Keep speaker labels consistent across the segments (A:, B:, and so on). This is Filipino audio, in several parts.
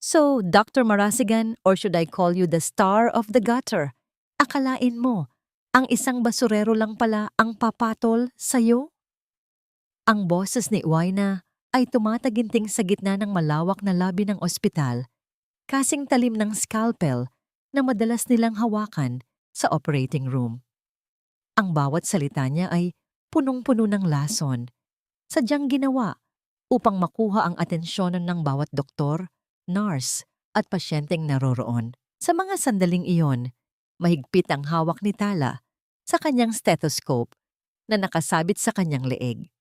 A: So, Dr. Marasigan, or should I call you the star of the gutter? Akalain mo, ang isang basurero lang pala ang papatol sa'yo? Ang boses ni Uwaina ay tumataginting sa gitna ng malawak na labi ng ospital, kasing talim ng scalpel na madalas nilang hawakan sa operating room. Ang bawat salita niya ay punong-puno ng lason, sadyang ginawa upang makuha ang atensyonan ng bawat doktor, nurse at pasyenteng naroroon. Sa mga sandaling iyon, mahigpit ang hawak ni Tala sa kanyang stethoscope na nakasabit sa kanyang leeg.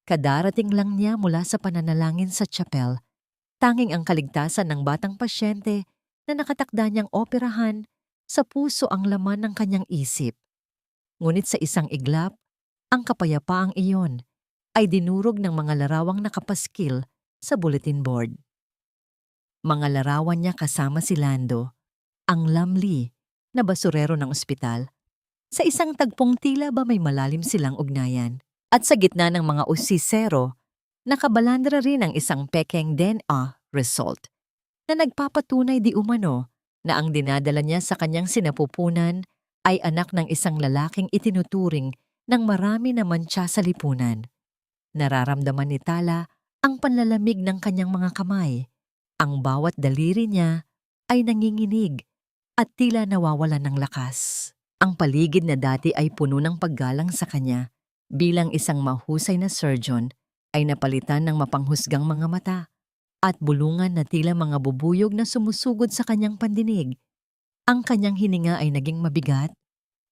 A: Kadarating lang niya mula sa pananalangin sa chapel, tanging ang kaligtasan ng batang pasyente na nakatakda niyang operahan sa puso ang laman ng kanyang isip. Ngunit sa isang iglap, ang kapayapaang iyon ay dinurog ng mga larawang nakapaskil sa bulletin board. Mga larawan niya kasama si Lando, ang lamli na basurero ng ospital. Sa isang tagpong tila ba may malalim silang ugnayan. At sa gitna ng mga usisero, nakabalandra rin ang isang pekeng DNA result na nagpapatunay di umano na ang dinadala niya sa kanyang sinapupunan ay anak ng isang lalaking itinuturing ng marami na mantsa sa lipunan. Nararamdaman ni Tala ang panlalamig ng kanyang mga kamay. Ang bawat daliri niya ay nanginginig at tila nawawalan ng lakas. Ang paligid na dati ay puno ng paggalang sa kanya bilang isang mahusay na surgeon ay napalitan ng mapanghusgang mga mata at bulungan na tila mga bubuyog na sumusugod sa kanyang pandinig. Ang kanyang hininga ay naging mabigat.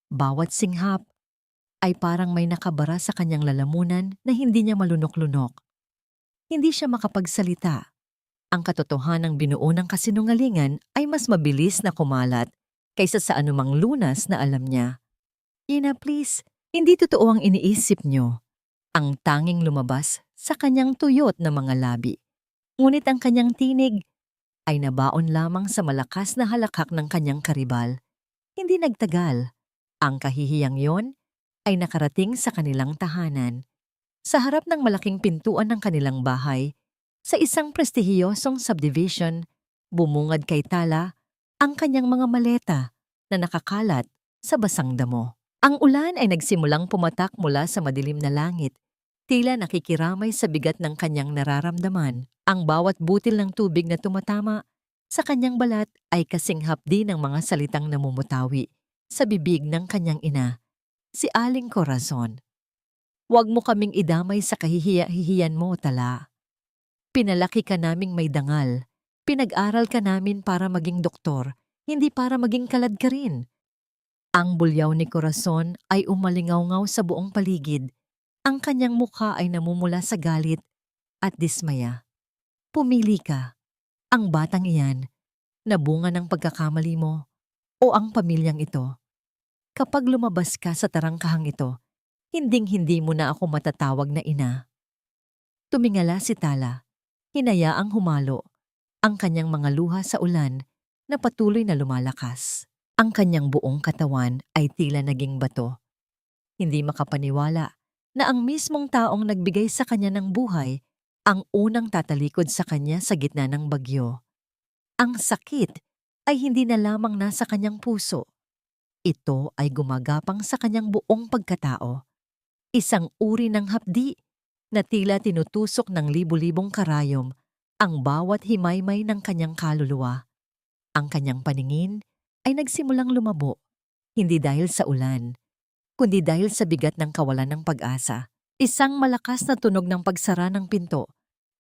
A: Bawat singhap ay parang may nakabara sa kanyang lalamunan na hindi niya malunok-lunok. Hindi siya makapagsalita. Ang katotohanang binuo ng kasinungalingan ay mas mabilis na kumalat kaysa sa anumang lunas na alam niya. Ina, please, hindi totoo ang iniisip niyo. Ang tanging lumabas sa kanyang tuyot na mga labi. Ngunit ang kanyang tinig ay nabaon lamang sa malakas na halakhak ng kanyang karibal. Hindi nagtagal. Ang kahihiyang yon ay nakarating sa kanilang tahanan. Sa harap ng malaking pintuan ng kanilang bahay, sa isang prestihiyosong subdivision, bumungad kay Tala ang kanyang mga maleta na nakakalat sa basang damo. Ang ulan ay nagsimulang pumatak mula sa madilim na langit, tila nakikiramay sa bigat ng kanyang nararamdaman. Ang bawat butil ng tubig na tumatama sa kanyang balat ay kasing hapdi ng mga salitang namumutawi sa bibig ng kanyang ina, si Aling Corazon. Huwag mo kaming idamay sa kahihiya-hihiyan mo, Tala. Pinalaki ka naming may dangal. Pinag-aral ka namin para maging doktor, hindi para maging kalad ka rin. Ang bulyaw ni Corazon ay umalingaw-ngaw sa buong paligid. Ang kanyang mukha ay namumula sa galit at dismaya. Pumili ka. Ang batang iyan, na bunga ng pagkakamali mo, o ang pamilyang ito. Kapag lumabas ka sa tarangkahang ito, hinding-hindi mo na ako matatawag na ina. Tumingala si Tala. Hinayaang humalo ang kanyang mga luha sa ulan na patuloy na lumalakas. Ang kanyang buong katawan ay tila naging bato. Hindi makapaniwala na ang mismong taong nagbigay sa kanya ng buhay ang unang tatalikod sa kanya sa gitna ng bagyo. Ang sakit ay hindi na lamang nasa kanyang puso. Ito ay gumagapang sa kanyang buong pagkatao. Isang uri ng hapdi na tila tinutusok ng libu-libong karayom ang bawat himaymay ng kanyang kaluluwa. Ang kanyang paningin ay nagsimulang lumabo, hindi dahil sa ulan, kundi dahil sa bigat ng kawalan ng pag-asa. Isang malakas na tunog ng pagsara ng pinto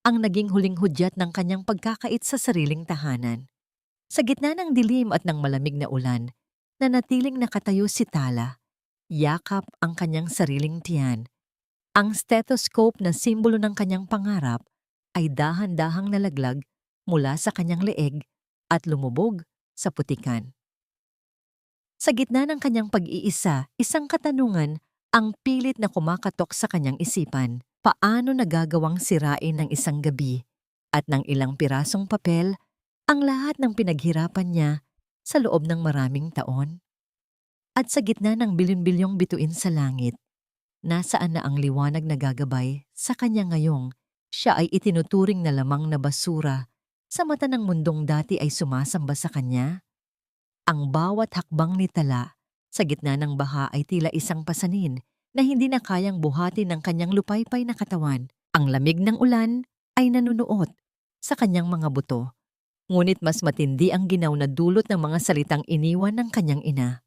A: ang naging huling hudyat ng kanyang pagkakait sa sariling tahanan. Sa gitna ng dilim at ng malamig na ulan, nanatiling nakatayo si Tala. Yakap ang kanyang sariling tiyan. Ang stethoscope na simbolo ng kanyang pangarap ay dahan-dahang nalaglag mula sa kanyang leeg at lumubog sa putikan. Sa gitna ng kanyang pag-iisa, isang katanungan ang pilit na kumakatok sa kanyang isipan. Paano nagagawang sirain ng isang gabi at ng ilang pirasong papel ang lahat ng pinaghirapan niya sa loob ng maraming taon? At sa gitna ng bilyon-bilyong bituin sa langit, nasaan na ang liwanag na gagabay sa kanya ngayong siya ay itinuturing na lamang na basura Sa mata ng mundong dati ay sumasamba sa kanya, ang bawat hakbang ni Tala sa gitna ng baha ay tila isang pasanin na hindi na kayang buhatin ng kanyang lupaypay na katawan. Ang lamig ng ulan ay nanunuot sa kanyang mga buto, ngunit mas matindi ang ginaw na dulot ng mga salitang iniwan ng kanyang ina.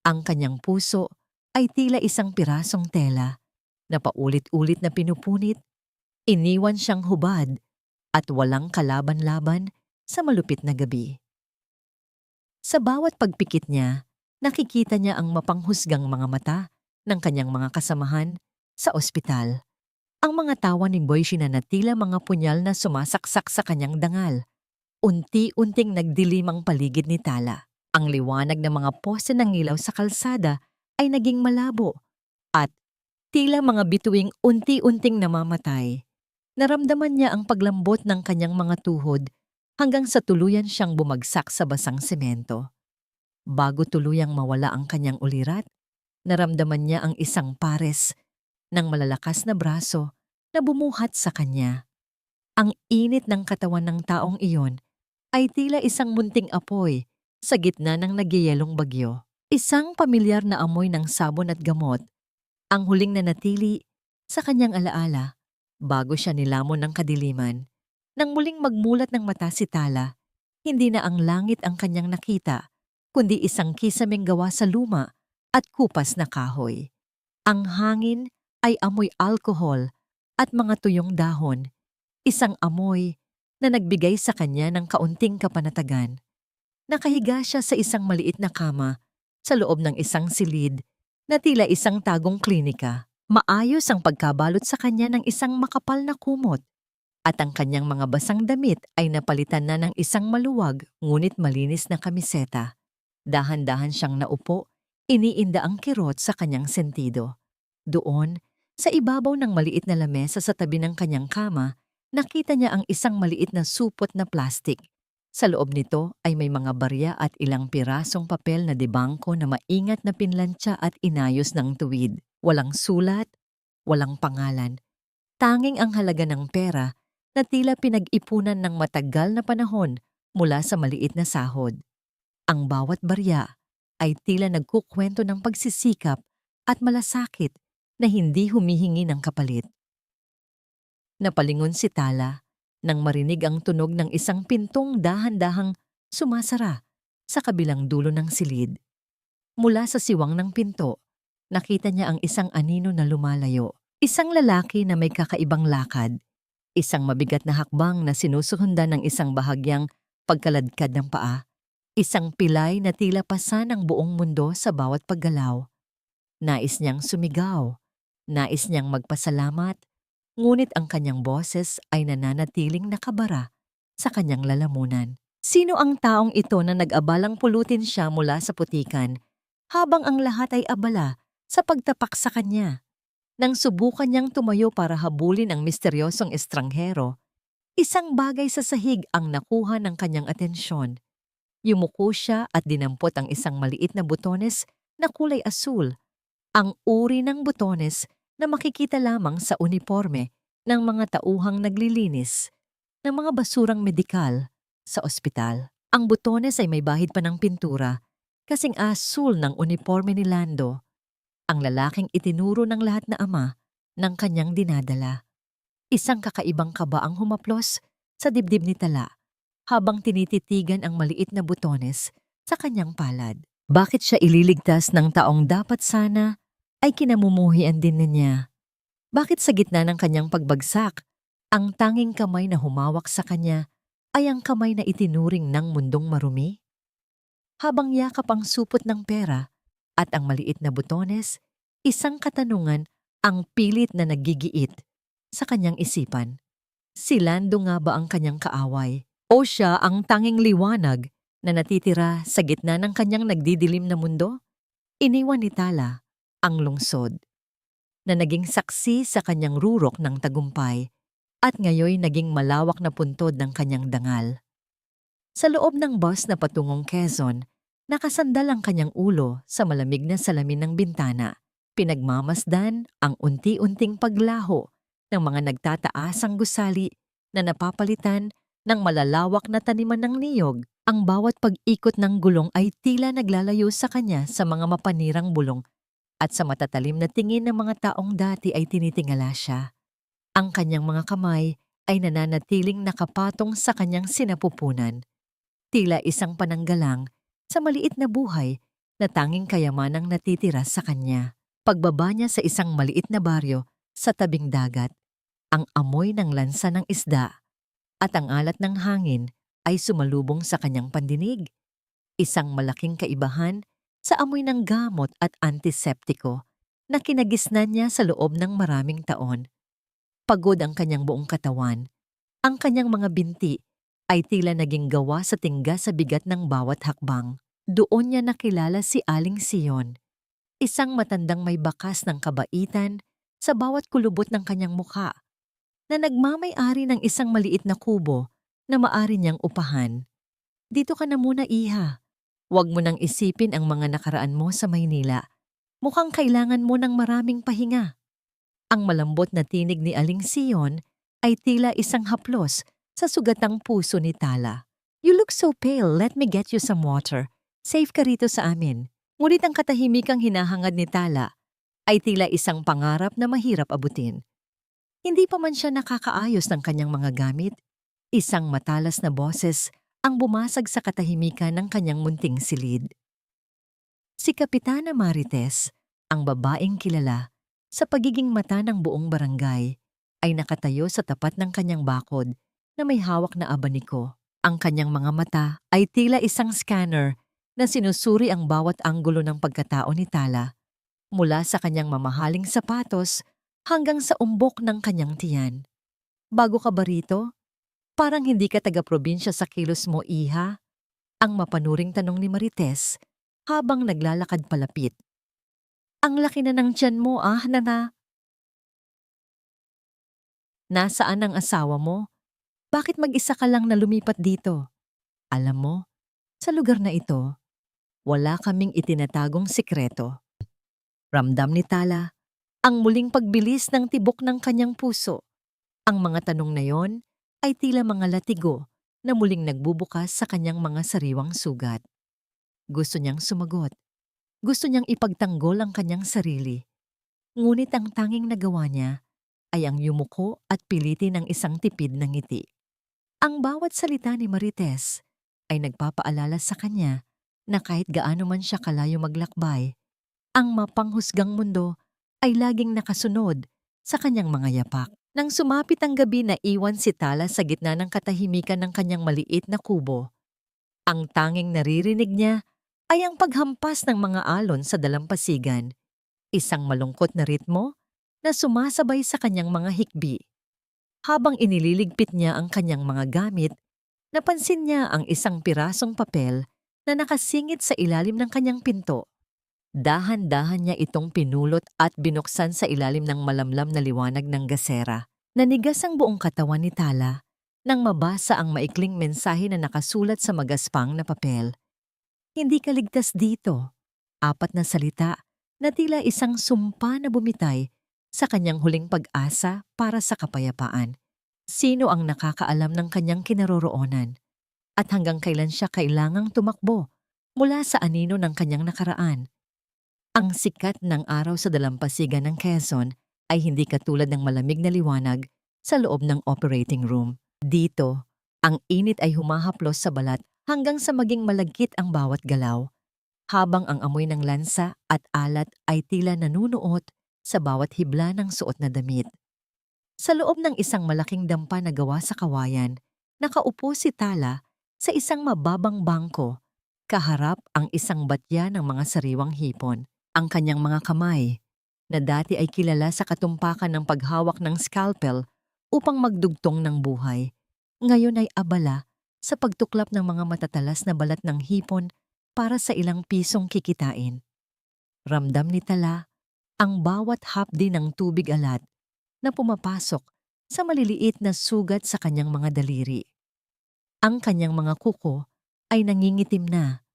A: Ang kanyang puso ay tila isang pirasong tela na paulit-ulit na pinupunit, iniwan siyang hubad at walang kalaban-laban sa malupit na gabi. Sa bawat pagpikit niya, nakikita niya ang mapanghusgang mga mata ng kanyang mga kasamahan sa ospital. Ang mga tawa ni Boyshi na tila mga punyal na sumasaksak sa kanyang dangal. Unti-unting nagdilim ang paligid ni Tala. Ang liwanag ng mga poste ng ilaw sa kalsada ay naging malabo at tila mga bituing unti-unting namamatay. Naramdaman niya ang paglambot ng kanyang mga tuhod hanggang sa tuluyan siyang bumagsak sa basang semento. Bago tuluyang mawala ang kanyang ulirat, naramdaman niya ang isang pares ng malalakas na braso na bumuhat sa kanya. Ang init ng katawan ng taong iyon ay tila isang munting apoy sa gitna ng nagyayelong bagyo. Isang pamilyar na amoy ng sabon at gamot ang huling nanatili sa kanyang alaala bago siya nilamon ng kadiliman. Nang muling magmulat ng mata si Tala, hindi na ang langit ang kanyang nakita, kundi isang kisameng gawa sa luma at kupas na kahoy. Ang hangin ay amoy alkohol at mga tuyong dahon, isang amoy na nagbigay sa kanya ng kaunting kapanatagan. Nakahiga siya sa isang maliit na kama sa loob ng isang silid na tila isang tagong klinika. Maayos ang pagkabalot sa kanya ng isang makapal na kumot at ang kanyang mga basang damit ay napalitan na ng isang maluwag ngunit malinis na kamiseta. Dahan-dahan siyang naupo, iniinda ang kirot sa kanyang sentido. Doon, sa ibabaw ng maliit na lamesa sa tabi ng kanyang kama, nakita niya ang isang maliit na supot na plastik. Sa loob nito ay may mga barya at ilang pirasong papel na debangko na maingat na pinlantsa at inayos ng tuwid. Walang sulat, walang pangalan. Tanging ang halaga ng pera na tila pinag-ipunan ng matagal na panahon mula sa maliit na sahod. Ang bawat barya ay tila nagkukwento ng pagsisikap at malasakit na hindi humihingi ng kapalit. Napalingon si Tala nang marinig ang tunog ng isang pintong dahan-dahang sumasara sa kabilang dulo ng silid. Mula sa siwang ng pinto, nakita niya ang isang anino na lumalayo. Isang lalaki na may kakaibang lakad, isang mabigat na hakbang na sinusuhundan ng isang bahagyang pagkaladkad ng paa, isang pilay na tila pasan ang buong mundo sa bawat paggalaw. Nais niyang sumigaw, nais niyang magpasalamat, ngunit ang kanyang boses ay nananatiling nakabara sa kanyang lalamunan. Sino ang taong ito na nag-abalang pulutin siya mula sa putikan habang ang lahat ay abala sa pagtapak sa kanya? Nang subukan niyang tumayo para habulin ang misteryosong estranghero, isang bagay sa sahig ang nakuha ng kanyang atensyon. Yumuko siya at dinampot ang isang maliit na butones na kulay asul, ang uri ng butones na makikita lamang sa uniporme ng mga tauhang naglilinis ng mga basurang medikal sa ospital. Ang butones ay may bahid pa ng pintura, kasing asul ng uniporme ni Lando, ang lalaking itinuro ng lahat na ama ng kanyang dinadala. Isang kakaibang kaba ang humaplos sa dibdib ni Tala habang tinititigan ang maliit na butones sa kanyang palad. Bakit siya ililigtas ng taong dapat sana ay kinamumuhian din niya? Bakit sa gitna ng kanyang pagbagsak, ang tanging kamay na humawak sa kanya ay ang kamay na itinuring ng mundong marumi? Habang yakap ang supot ng pera at ang maliit na butones, isang katanungan ang pilit na nagigiit sa kanyang isipan. Si Lando nga ba ang kanyang kaaway? O siya ang tanging liwanag na natitira sa gitna ng kanyang nagdidilim na mundo? Iniwan ni Tala ang lungsod na naging saksi sa kanyang rurok ng tagumpay at ngayoy naging malawak na puntod ng kanyang dangal. Sa loob ng bus na patungong Quezon, nakasandal ang kanyang ulo sa malamig na salamin ng bintana. Pinagmamasdan ang unti-unting paglaho ng mga nagtataasang gusali na napapalitan ng malalawak na taniman ng niyog. Ang bawat pag-ikot ng gulong ay tila naglalayo sa kanya sa mga mapanirang bulong at sa matatalim na tingin ng mga taong dati ay tinitingala siya. Ang kanyang mga kamay ay nananatiling nakapatong sa kanyang sinapupunan. Tila isang pananggalang sa maliit na buhay na tanging kayamanang natitira sa kanya. Pagbaba niya sa isang maliit na baryo sa tabing dagat, ang amoy ng lansa ng isda at ang alat ng hangin ay sumalubong sa kanyang pandinig. Isang malaking kaibahan sa amoy ng gamot at antiseptiko na kinagisnan niya sa loob ng maraming taon. Pagod ang kanyang buong katawan. Ang kanyang mga binti ay tila naging gawa sa tingga sa bigat ng bawat hakbang. Doon niya nakilala si Aling Sion, isang matandang may bakas ng kabaitan sa bawat kulubot ng kanyang mukha, na nagmamay-ari ng isang maliit na kubo na maari niyang upahan. Dito ka na muna, iha. Huwag mo nang isipin ang mga nakaraan mo sa Maynila. Mukhang kailangan mo ng maraming pahinga. Ang malambot na tinig ni Aling Sion ay tila isang haplos sa sugatang puso ni Tala. You look so pale, let me get you some water. Safe ka rito sa amin. Ngunit ang katahimikang hinahangad ni Tala ay tila isang pangarap na mahirap abutin. Hindi pa man siya nakakaayos ng kanyang mga gamit, isang matalas na boses ang bumasag sa katahimikan ng kanyang munting silid. Si Kapitana Marites, ang babaeng kilala sa pagiging mata ng buong barangay, ay nakatayo sa tapat ng kanyang bakod na may hawak na abaniko. Ang kanyang mga mata ay tila isang scanner na sinusuri ang bawat anggulo ng pagkatao ni Tala, mula sa kanyang mamahaling sapatos hanggang sa umbok ng kanyang tiyan. Bago ka ba rito? Parang hindi ka taga-probinsya sa kilos mo, iha? Ang mapanuring tanong ni Marites habang naglalakad palapit. Ang laki na ng tiyan mo, nana. Nasaan ang asawa mo? Bakit mag-isa ka lang na lumipat dito? Alam mo, sa lugar na ito, wala kaming itinatagong sikreto. Ramdam ni Tala ang muling pagbilis ng tibok ng kanyang puso. Ang mga tanong na yon ay tila mga latigo na muling nagbubukas sa kanyang mga sariwang sugat. Gusto niyang sumagot. Gusto niyang ipagtanggol ang kanyang sarili. Ngunit ang tanging nagawa niya ay ang yumuko at pilitin ng isang tipid na ngiti. Ang bawat salita ni Marites ay nagpapaalala sa kanya na kahit gaano man siya kalayo maglakbay, ang mapanghusgang mundo ay laging nakasunod sa kanyang mga yapak. Nang sumapit ang gabi, na iwan si Tala sa gitna ng katahimikan ng kanyang maliit na kubo. Ang tanging naririnig niya ay ang paghampas ng mga alon sa dalampasigan, isang malungkot na ritmo na sumasabay sa kanyang mga hikbi. Habang inililigpit niya ang kanyang mga gamit, napansin niya ang isang pirasong papel na nakasingit sa ilalim ng kanyang pinto. Dahan-dahan niya itong pinulot at binuksan sa ilalim ng malamlam na liwanag ng gasera. Nanigas ang buong katawan ni Tala nang mabasa ang maikling mensahe na nakasulat sa magaspang na papel. Hindi ka ligtas dito. 4 na salita na tila isang sumpa na bumitay sa kanyang huling pag-asa para sa kapayapaan. Sino ang nakakaalam ng kanyang kinaroroonan? At hanggang kailan siya kailangang tumakbo mula sa anino ng kanyang nakaraan? Ang sikat ng araw sa dalampasigan ng Quezon ay hindi katulad ng malamig na liwanag sa loob ng operating room. Dito, ang init ay humahaplos sa balat hanggang sa maging malagkit ang bawat galaw, habang ang amoy ng lansa at alat ay tila nanunuot sa bawat hibla ng suot na damit. Sa loob ng isang malaking dampa na gawa sa kawayan, nakaupo si Tala sa isang mababang bangko, kaharap ang isang batya ng mga sariwang hipon. Ang kanyang mga kamay, na dati ay kilala sa katumpakan ng paghawak ng scalpel upang magdugtong ng buhay, ngayon ay abala sa pagtuklap ng mga matatalas na balat ng hipon para sa ilang pisong kikitain. Ramdam ni Tala ang bawat hapdi ng tubig alat na pumapasok sa maliliit na sugat sa kanyang mga daliri. Ang kanyang mga kuko ay nangingitim na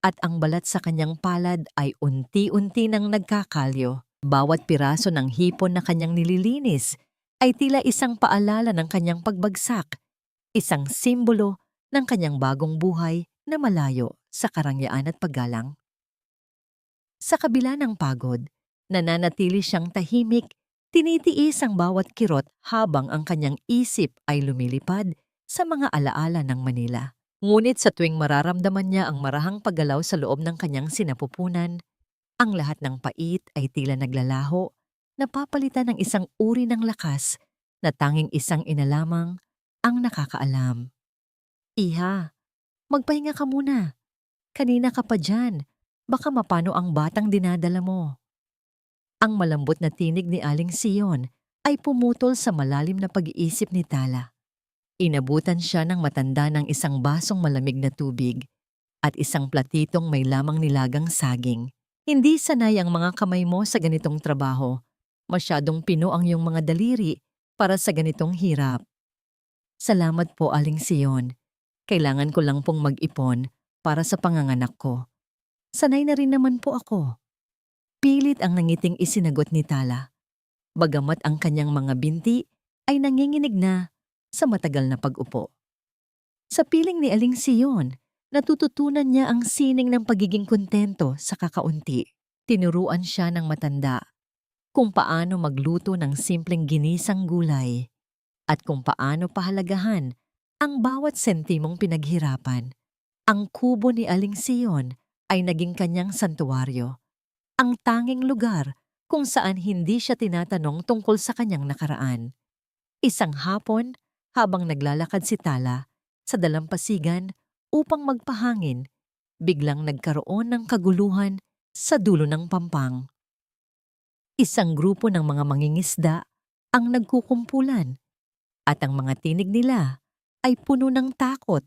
A: at ang balat sa kanyang palad ay unti-unti nang nagkakalyo. Bawat piraso ng hipon na kanyang nililinis ay tila isang paalala ng kanyang pagbagsak, isang simbolo ng kanyang bagong buhay na malayo sa karangyaan at paggalang. Sa kabila ng pagod, nananatili siyang tahimik, tinitiis ang bawat kirot habang ang kanyang isip ay lumilipad sa mga alaala ng Manila. Ngunit sa tuwing mararamdaman niya ang marahang paggalaw sa loob ng kanyang sinapupunan, ang lahat ng pait ay tila naglalaho, napapalitan ng isang uri ng lakas na tanging isang ina lamang ang nakakaalam. Iha, magpahinga ka muna. Kanina ka pa dyan. Baka mapano ang batang dinadala mo. Ang malambot na tinig ni Aling Sion ay pumutol sa malalim na pag-iisip ni Tala. Inabutan siya ng matanda ng isang basong malamig na tubig at isang platitong may lamang nilagang saging. Hindi sanay ang mga kamay mo sa ganitong trabaho. Masyadong pino ang iyong mga daliri para sa ganitong hirap. Salamat po, Aling Sion. Kailangan ko lang pong mag-ipon para sa panganganak ko. Sanay na rin naman po ako. Pilit ang nangiting isinagot ni Tala. Bagamat ang kanyang mga binti ay nanginginig na sa matagal na pag-upo. Sa piling ni Aling Sion, natututunan niya ang sining ng pagiging kontento sa kakaunti. Tinuruan siya ng matanda kung paano magluto ng simpleng ginisang gulay at kung paano pahalagahan ang bawat sentimong pinaghirapan. Ang kubo ni Aling Sion ay naging kanyang santuwaryo, ang tanging lugar kung saan hindi siya tinatanong tungkol sa kanyang nakaraan. Isang hapon, habang naglalakad si Tala sa dalampasigan upang magpahangin, biglang nagkaroon ng kaguluhan sa dulo ng pampang. Isang grupo ng mga mangingisda ang nagkukumpulan at ang mga tinig nila ay puno ng takot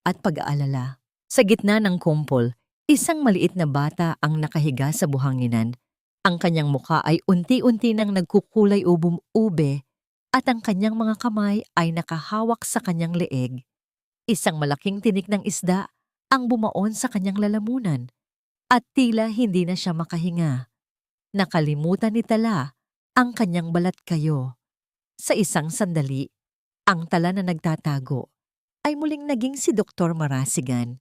A: at pag-aalala. Sa gitna ng kumpol, isang maliit na bata ang nakahiga sa buhanginan. Ang kanyang mukha ay unti-unti nang nagkukulay ubum-ube at ang kanyang mga kamay ay nakahawak sa kanyang leeg. Isang malaking tinik ng isda ang bumaon sa kanyang lalamunan at tila hindi na siya makahinga. Nakalimutan ni Tala ang kanyang balat kayo. Sa isang sandali, ang Tala na nagtatago ay muling naging si Dr. Marasigan.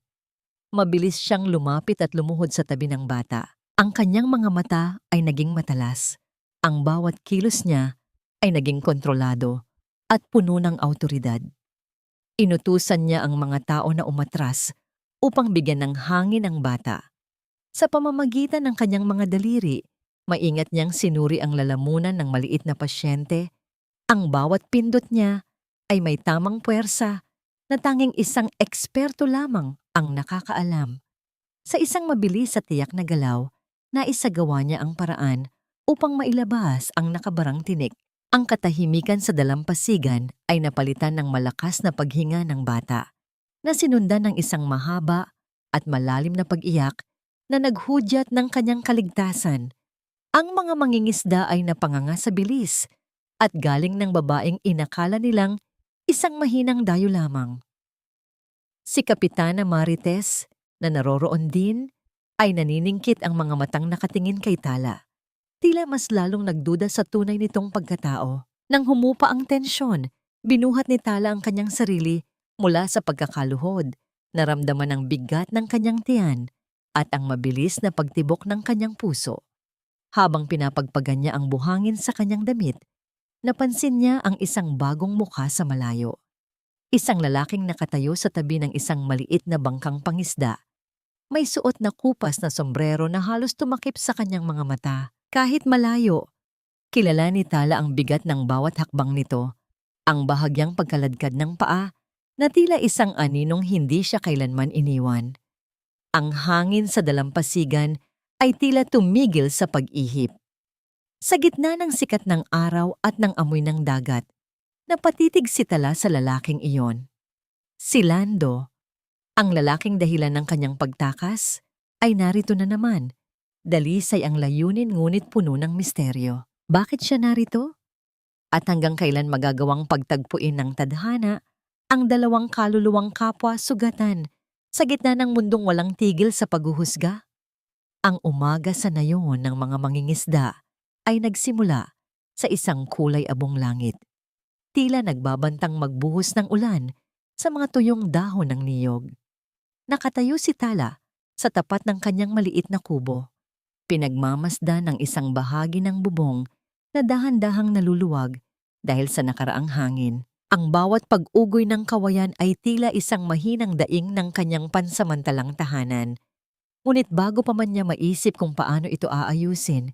A: Mabilis siyang lumapit at lumuhod sa tabi ng bata. Ang kanyang mga mata ay naging matalas. Ang bawat kilos niya ay naging kontrolado at puno ng awtoridad. Inutusan niya ang mga tao na umatras upang bigyan ng hangin ang bata. Sa pamamagitan ng kanyang mga daliri, maingat niyang sinuri ang lalamunan ng maliit na pasyente. Ang bawat pindot niya ay may tamang puwersa na tanging isang eksperto lamang ang nakakaalam. Sa isang mabilis at tiyak na galaw, naisagawa niya ang paraan upang mailabas ang nakabarang tinik. Ang katahimikan sa dalampasigan ay napalitan ng malakas na paghinga ng bata, na sinundan ng isang mahaba at malalim na pag-iyak na naghudyat ng kanyang kaligtasan. Ang mga mangingisda ay napanganga sa bilis at galing ng babaeng inakala nilang isang mahinang dayo lamang. Si Kapitana Marites, na naroroon din, ay naniningkit ang mga matang nakatingin kay Tala. Tila mas lalong nagduda sa tunay nitong pagkatao. Nang humupa ang tensyon, binuhat ni Tala ang kanyang sarili mula sa pagkakaluhod, naramdaman ang bigat ng kanyang tiyan at ang mabilis na pagtibok ng kanyang puso. Habang pinapagpagan niya ang buhangin sa kanyang damit, napansin niya ang isang bagong mukha sa malayo. Isang lalaking nakatayo sa tabi ng isang maliit na bangkang pangisda. May suot na kupas na sombrero na halos tumakip sa kanyang mga mata. Kahit malayo, kilala ni Tala ang bigat ng bawat hakbang nito, ang bahagyang pagkaladkad ng paa na tila isang aninong hindi siya kailanman iniwan. Ang hangin sa dalampasigan ay tila tumigil sa pag-ihip. Sa gitna ng sikat ng araw at ng amoy ng dagat, napatitig si Tala sa lalaking iyon. Si Lando, ang lalaking dahilan ng kanyang pagtakas, ay narito na naman. Dalisay ang layunin ngunit puno ng misteryo. Bakit siya narito? At hanggang kailan magagawang pagtagpuin ng tadhana ang dalawang kaluluwang kapwa sugatan sa gitna ng mundong walang tigil sa paghuhusga? Ang umaga sa nayon ng mga mangingisda ay nagsimula sa isang kulay abong langit. Tila nagbabantang magbuhos ng ulan sa mga tuyong dahon ng niyog. Nakatayo si Tala sa tapat ng kanyang maliit na kubo. Pinagmamasdan ng isang bahagi ng bubong na dahan-dahang naluluwag dahil sa nakaraang hangin. Ang bawat pag-ugoy ng kawayan ay tila isang mahinang daing ng kanyang pansamantalang tahanan. Ngunit bago pa man niya maisip kung paano ito aayusin,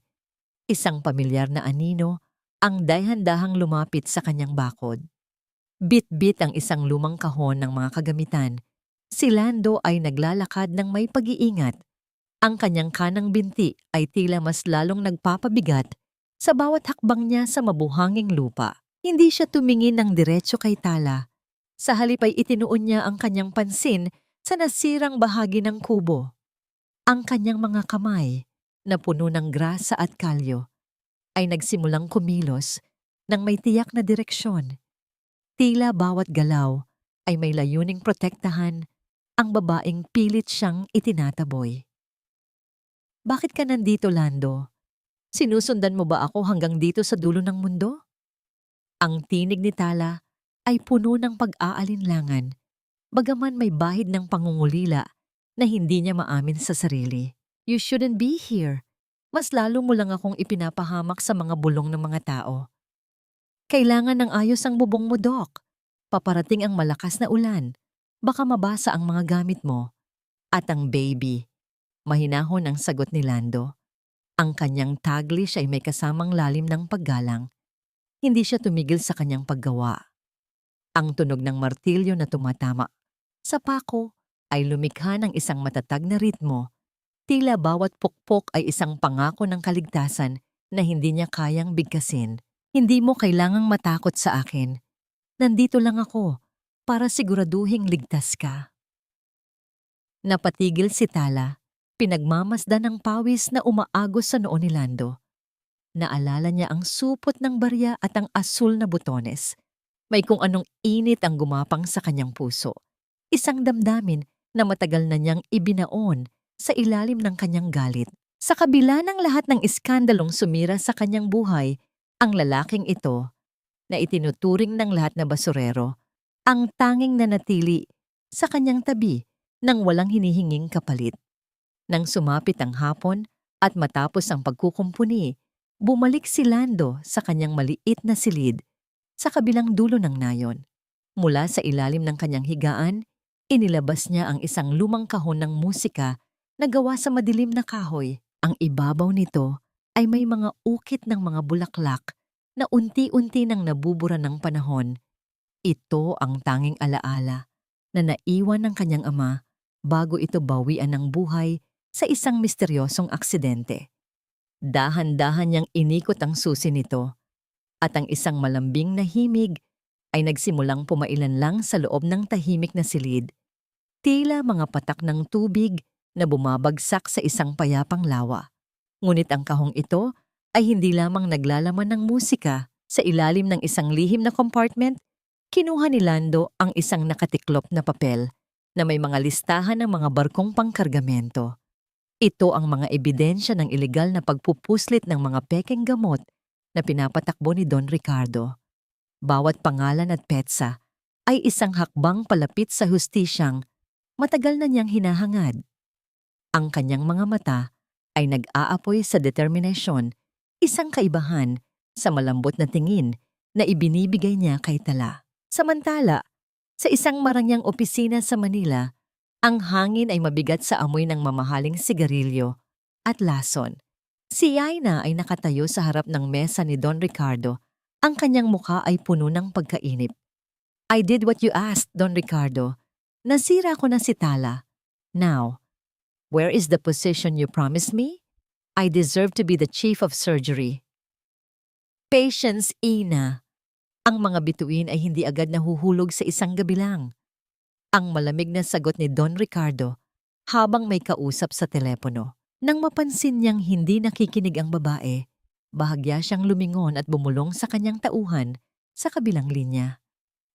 A: isang pamilyar na anino ang dahan-dahang lumapit sa kanyang bakod. Bit-bit ang isang lumang kahon ng mga kagamitan. Si Lando ay naglalakad ng may pag-iingat. Ang kanyang kanang binti ay tila mas lalong nagpapabigat sa bawat hakbang niya sa mabuhanging lupa. Hindi siya tumingin ng diretso kay Tala. Sa halip ay itinuon niya ang kanyang pansin sa nasirang bahagi ng kubo. Ang kanyang mga kamay, na puno ng grasa at kalyo, ay nagsimulang kumilos ng may tiyak na direksyon. Tila bawat galaw ay may layuning protektahan ang babaeng pilit siyang itinataboy. Bakit ka nandito, Lando? Sinusundan mo ba ako hanggang dito sa dulo ng mundo? Ang tinig ni Tala ay puno ng pag-aalinlangan, bagaman may bahid ng pangungulila na hindi niya maamin sa sarili. You shouldn't be here. Mas lalo mo lang akong ipinapahamak sa mga bulong ng mga tao. Kailangan ng ayos ang bubong mo, Doc. Paparating ang malakas na ulan. Baka mabasa ang mga gamit mo. At ang baby. Mahinahon ang sagot ni Lando. Ang kanyang taglish ay may kasamang lalim ng paggalang. Hindi siya tumigil sa kanyang paggawa. Ang tunog ng martilyo na tumatama sa pako ay lumikha ng isang matatag na ritmo. Tila bawat pukpok ay isang pangako ng kaligtasan na hindi niya kayang bigkasin. Hindi mo kailangang matakot sa akin. Nandito lang ako para siguraduhing ligtas ka. Napatigil si Tala, pinagmamasdan ng pawis na umaagos sa noo ni Lando. Naalala niya ang supot ng barya at ang asul na butones. May kung anong init ang gumapang sa kanyang puso. Isang damdamin na matagal na niyang ibinaon sa ilalim ng kanyang galit. Sa kabila ng lahat ng iskandalong sumira sa kanyang buhay, ang lalaking ito, na itinuturing ng lahat na basurero, ang tanging nanatili sa kanyang tabi nang walang hinihinging kapalit. Nang sumapit ang hapon at matapos ang pagkukumpuni, bumalik si Lando sa kanyang maliit na silid sa kabilang dulo ng nayon. Mula sa ilalim ng kanyang higaan, inilabas niya ang isang lumang kahon ng musika na gawa sa madilim na kahoy. Ang ibabaw nito ay may mga ukit ng mga bulaklak na unti-unti nang nabubura ng panahon. Ito ang tanging alaala na naiwan ng kanyang ama bago ito bawian ng buhay sa isang misteryosong aksidente. Dahan-dahan niyang inikot ang susi nito at ang isang malambing na himig ay nagsimulang pumailan lang sa loob ng tahimik na silid. Tila mga patak ng tubig na bumabagsak sa isang payapang lawa. Ngunit ang kahong ito ay hindi lamang naglalaman ng musika. Sa ilalim ng isang lihim na compartment, kinuha ni Lando ang isang nakatiklop na papel na may mga listahan ng mga barkong pangkargamento. Ito ang mga ebidensya ng ilegal na pagpupuslit ng mga pekeng gamot na pinapatakbo ni Don Ricardo. Bawat pangalan at petsa ay isang hakbang palapit sa hustisyang matagal na niyang hinahangad. Ang kanyang mga mata ay nag-aapoy sa determinasyon, isang kaibahan sa malambot na tingin na ibinibigay niya kay Tala. Samantala, sa isang marangyang opisina sa Manila, ang hangin ay mabigat sa amoy ng mamahaling sigarilyo at lason. Si Aina ay nakatayo sa harap ng mesa ni Don Ricardo. Ang kanyang mukha ay puno ng pagkainip. I did what you asked, Don Ricardo. Nasira ko na si Tala. Now, where is the position you promised me? I deserve to be the chief of surgery. Patience, Ina. Ang mga bituin ay hindi agad nahuhulog sa isang gabi lang. Ang malamig na sagot ni Don Ricardo habang may kausap sa telepono. Nang mapansin niyang hindi nakikinig ang babae, bahagya siyang lumingon at bumulong sa kanyang tauhan sa kabilang linya.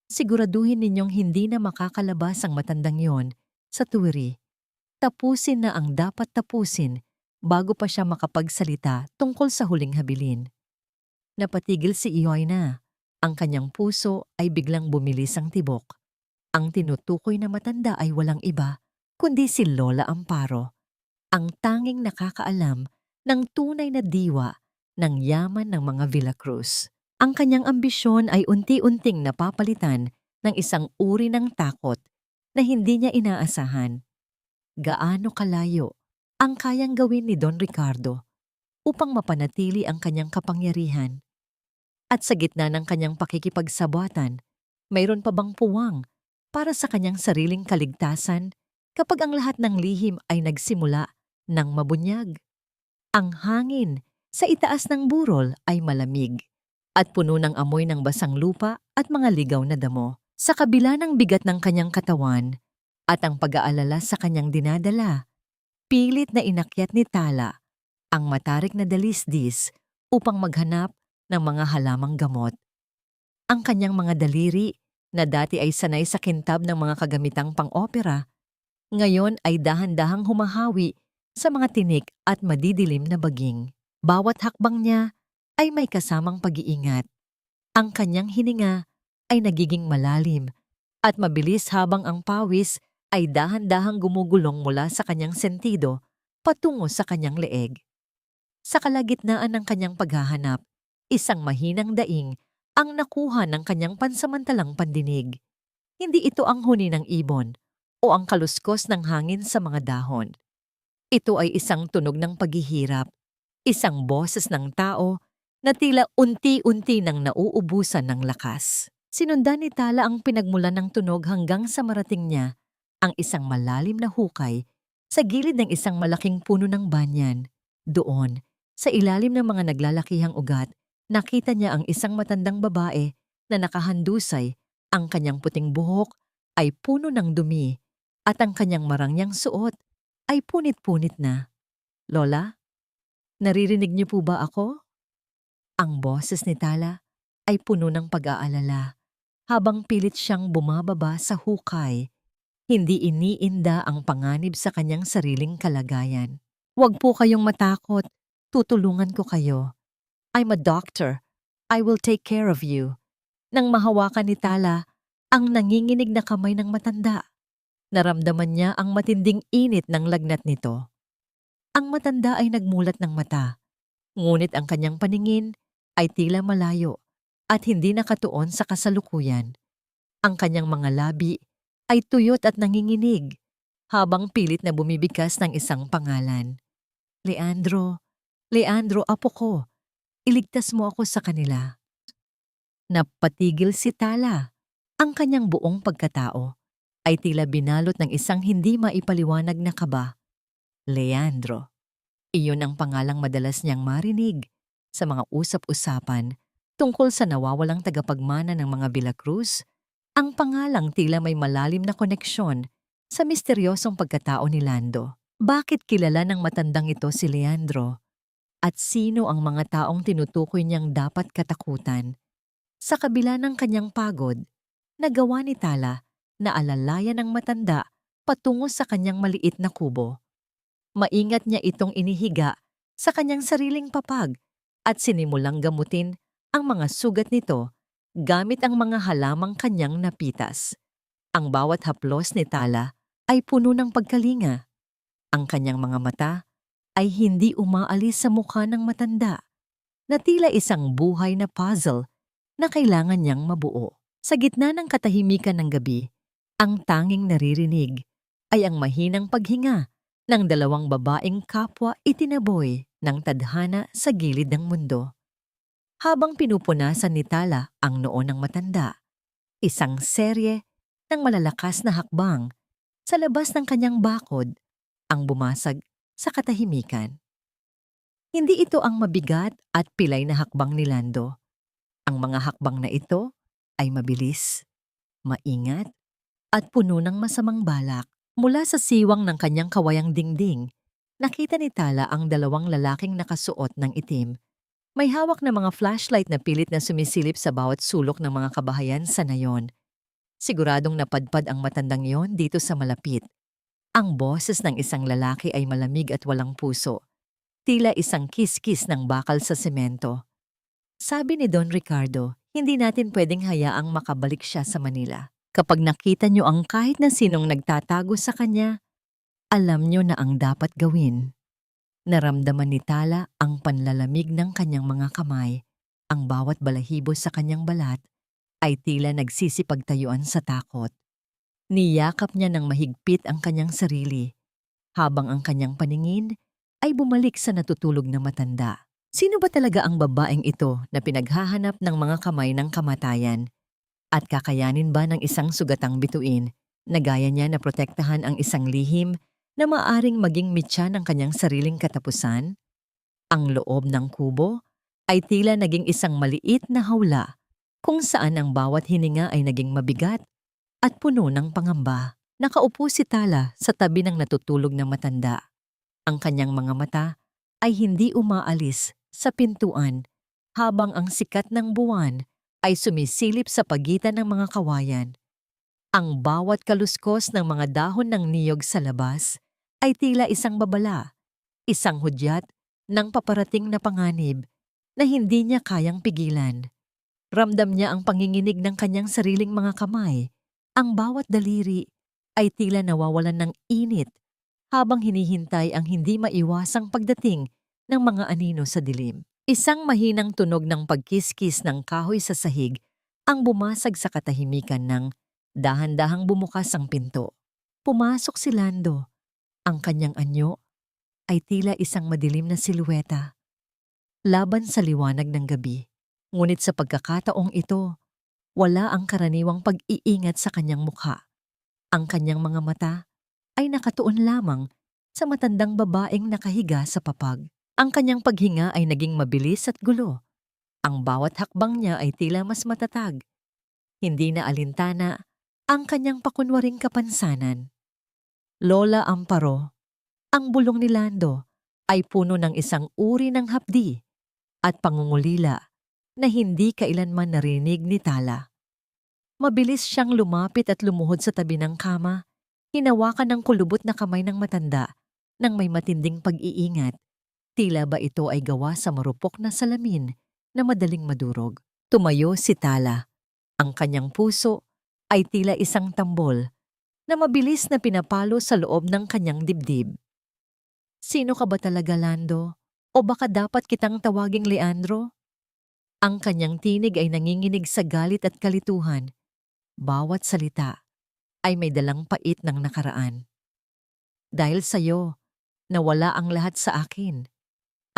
A: Siguraduhin ninyong hindi na makakalabas ang matandang yon sa tuwiri. Tapusin na ang dapat tapusin bago pa siya makapagsalita tungkol sa huling habilin. Napatigil si Ioy na. Ang kanyang puso ay biglang bumilis ang tibok. Ang tinutukoy na matanda ay walang iba, kundi si Lola Amparo, ang tanging nakakaalam ng tunay na diwa ng yaman ng mga Villacruz. Ang kanyang ambisyon ay unti-unting napapalitan ng isang uri ng takot na hindi niya inaasahan. Gaano kalayo ang kayang gawin ni Don Ricardo upang mapanatili ang kanyang kapangyarihan? At sa gitna ng kanyang pakikipagsabwatan, mayroon pa bang puwang para sa kanyang sariling kaligtasan kapag ang lahat ng lihim ay nagsimula ng mabunyag? Ang hangin sa itaas ng burol ay malamig at puno ng amoy ng basang lupa at mga ligaw na damo. Sa kabila ng bigat ng kanyang katawan at ang pag-aalala sa kanyang dinadala, pilit na inakyat ni Tala ang matarik na dalisdis upang maghanap ng mga halamang gamot. Ang kanyang mga daliri na dati ay sanay sa kintab ng mga kagamitang pang-opera, ngayon ay dahan-dahang humahawi sa mga tinik at madidilim na baging. Bawat hakbang niya ay may kasamang pag-iingat. Ang kanyang hininga ay nagiging malalim at mabilis habang ang pawis ay dahan-dahang gumugulong mula sa kanyang sentido patungo sa kanyang leeg. Sa kalagitnaan ng kanyang paghahanap, isang mahinang daing ang nakuha ng kanyang pansamantalang pandinig. Hindi ito ang huni ng ibon o ang kaluskos ng hangin sa mga dahon. Ito ay isang tunog ng paghihirap, isang boses ng tao na tila unti-unti nang nauubusan ng lakas. Sinundan ni Tala ang pinagmulan ng tunog hanggang sa marating niya ang isang malalim na hukay sa gilid ng isang malaking puno ng banyan. Doon, sa ilalim ng mga naglalakihang ugat, nakita niya ang isang matandang babae na nakahandusay. Ang kanyang puting buhok ay puno ng dumi at ang kanyang marangyang suot ay punit-punit na. "Lola, naririnig niyo po ba ako?" Ang boses ni Tala ay puno ng pag-aalala habang pilit siyang bumababa sa hukay. Hindi iniinda ang panganib sa kanyang sariling kalagayan. "Huwag po kayong matakot. Tutulungan ko kayo. I'm a doctor. I will take care of you." Nang mahawakan ni Tala ang nanginginig na kamay ng matanda, naramdaman niya ang matinding init ng lagnat nito. Ang matanda ay nagmulat ng mata, ngunit ang kanyang paningin ay tila malayo at hindi nakatuon sa kasalukuyan. Ang kanyang mga labi ay tuyot at nanginginig habang pilit na bumibigkas ng isang pangalan. "Leandro, Leandro, apo ko, iligtas mo ako sa kanila." Napatigil si Tala. Ang kanyang buong pagkatao ay tila binalot ng isang hindi maipaliwanag na kaba. Leandro. Iyon ang pangalang madalas niyang marinig sa mga usap-usapan tungkol sa nawawalang tagapagmana ng mga Villacruz. Ang pangalang tila may malalim na koneksyon sa misteryosong pagkatao ni Lando. Bakit kilala ng matandang ito si Leandro? At sino ang mga taong tinutukoy niyang dapat katakutan? Sa kabila ng kanyang pagod, nagawa ni Tala na alalayan ng matanda patungo sa kanyang maliit na kubo. Maingat niya itong inihiga sa kanyang sariling papag at sinimulang gamutin ang mga sugat nito gamit ang mga halamang kanyang napitas. Ang bawat haplos ni Tala ay puno ng pagkalinga. Ang kanyang mga mata ay hindi umaalis sa mukha ng matanda na tila isang buhay na puzzle na kailangan niyang mabuo. Sa gitna ng katahimikan ng gabi, ang tanging naririnig ay ang mahinang paghinga ng dalawang babaeng kapwa itinaboy ng tadhana sa gilid ng mundo. Habang pinupunasan ni Tala ang noo ng matanda, isang serye ng malalakas na hakbang sa labas ng kanyang bakod ang bumasag sa katahimikan. Hindi ito ang mabigat at pilay na hakbang ni Lando. Ang mga hakbang na ito ay mabilis, maingat, at puno ng masamang balak. Mula sa siwang ng kanyang kawayang dingding, nakita ni Tala ang dalawang lalaking nakasuot ng itim. May hawak na mga flashlight na pilit na sumisilip sa bawat sulok ng mga kabahayan sa nayon. Siguradong napadpad ang matandang yon dito sa malapit. Ang boses ng isang lalaki ay malamig at walang puso. Tila isang kiskis ng bakal sa semento. Sabi ni Don Ricardo, hindi natin pwedeng hayaang makabalik siya sa Manila. Kapag nakita niyo ang kahit na sinong nagtatago sa kanya, alam niyo na ang dapat gawin. Naramdaman ni Tala ang panlalamig ng kanyang mga kamay. Ang bawat balahibo sa kanyang balat ay tila nagsisipagtayuan sa takot. Niyakap niya ng mahigpit ang kanyang sarili, habang ang kanyang paningin ay bumalik sa natutulog na matanda. Sino ba talaga ang babaeng ito na pinaghahanap ng mga kamay ng kamatayan? At kakayanin ba ng isang sugatang bituin na gaya niya na protektahan ang isang lihim na maaring maging mitya ng kanyang sariling katapusan? Ang loob ng kubo ay tila naging isang maliit na hawla kung saan ang bawat hininga ay naging mabigat at puno ng pangamba. Nakaupo si Tala sa tabi ng natutulog na matanda. Ang kanyang mga mata ay hindi umaalis sa pintuan habang ang sikat ng buwan ay sumisilip sa pagitan ng mga kawayan. Ang bawat kaluskos ng mga dahon ng niyog sa labas ay tila isang babala, isang hudyat ng paparating na panganib na hindi niya kayang pigilan. Ramdam niya ang panginginig ng kanyang sariling mga kamay. Ang bawat daliri ay tila nawawalan ng init habang hinihintay ang hindi maiwasang pagdating ng mga anino sa dilim. Isang mahinang tunog ng pagkiskis ng kahoy sa sahig ang bumasag sa katahimikan ng dahan-dahang bumukas ang pinto. Pumasok si Lando. Ang kanyang anyo ay tila isang madilim na silueta, laban sa liwanag ng gabi. Ngunit sa pagkakataong ito, wala ang karaniwang pag-iingat sa kanyang mukha. Ang kanyang mga mata ay nakatuon lamang sa matandang babaeng nakahiga sa papag. Ang kanyang paghinga ay naging mabilis at gulo. Ang bawat hakbang niya ay tila mas matatag. Hindi na alintana ang kanyang pakunwaring kapansanan. Lola Amparo, ang bulong ni Lando ay puno ng isang uri ng hapdi at pangungulila na hindi kailanman narinig ni Tala. Mabilis siyang lumapit at lumuhod sa tabi ng kama, hinawakan ng kulubot na kamay ng matanda nang may matinding pag-iingat. Tila ba ito ay gawa sa marupok na salamin na madaling madurog. Tumayo si Tala. Ang kanyang puso ay tila isang tambol na mabilis na pinapalo sa loob ng kanyang dibdib. Sino ka ba talaga, Lando? O baka dapat kitang tawaging Leandro? Ang kanyang tinig ay nanginginig sa galit at kalituhan. Bawat salita ay may dalang pait ng nakaraan. Dahil sa'yo, nawala ang lahat sa akin.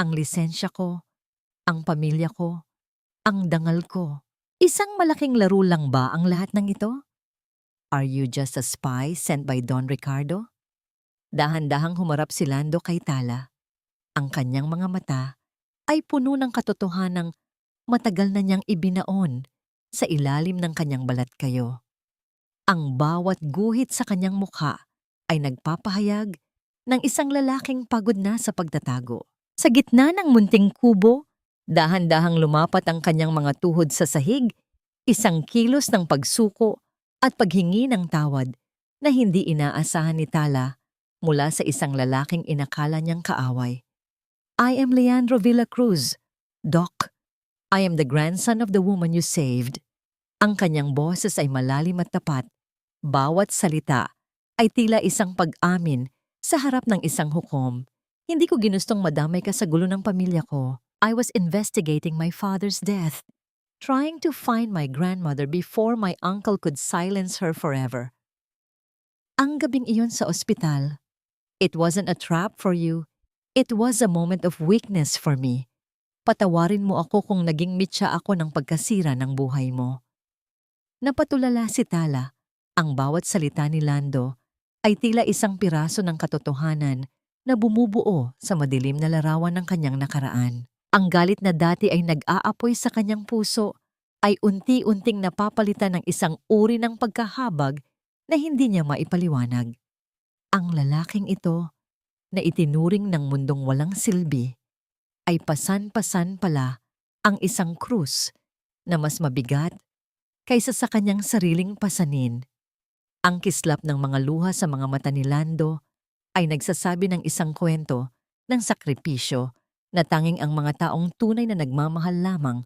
A: Ang lisensya ko, ang pamilya ko, ang dangal ko. Isang malaking laro lang ba ang lahat ng ito? Are you just a spy sent by Don Ricardo? Dahan-dahang humarap si Lando kay Tala. Ang kanyang mga mata ay puno ng katotohanang matagal na niyang ibinaon sa ilalim ng kanyang balat kayo. Ang bawat guhit sa kanyang mukha ay nagpapahayag ng isang lalaking pagod na sa pagtatago. Sa gitna ng munting kubo, dahan-dahang lumapat ang kanyang mga tuhod sa sahig, isang kilos ng pagsuko at paghingi ng tawad na hindi inaasahan ni Tala mula sa isang lalaking inakala niyang kaaway. I am Leandro Villacruz, Doc. I am the grandson of the woman you saved. Ang kanyang boses ay malalim at tapat. Bawat salita ay tila isang pag-amin sa harap ng isang hukom. Hindi ko ginustong madamay ka sa gulo ng pamilya ko. I was investigating my father's death, trying to find my grandmother before my uncle could silence her forever. Ang gabing iyon sa ospital, it wasn't a trap for you. It was a moment of weakness for me. Patawarin mo ako kung naging mitya ako ng pagkasira ng buhay mo. Napatulala si Tala. Ang bawat salita ni Lando ay tila isang piraso ng katotohanan na bumubuo sa madilim na larawan ng kanyang nakaraan. Ang galit na dati ay nag-aapoy sa kanyang puso ay unti-unting napapalitan ng isang uri ng pagkahabag na hindi niya maipaliwanag. Ang lalaking ito na itinuring ng mundong walang silbi ay pasan-pasan pala ang isang krus na mas mabigat kaysa sa kanyang sariling pasanin. Ang kislap ng mga luha sa mga mata ni Lando ay nagsasabi ng isang kwento ng sakripisyo na tanging ang mga taong tunay na nagmamahal lamang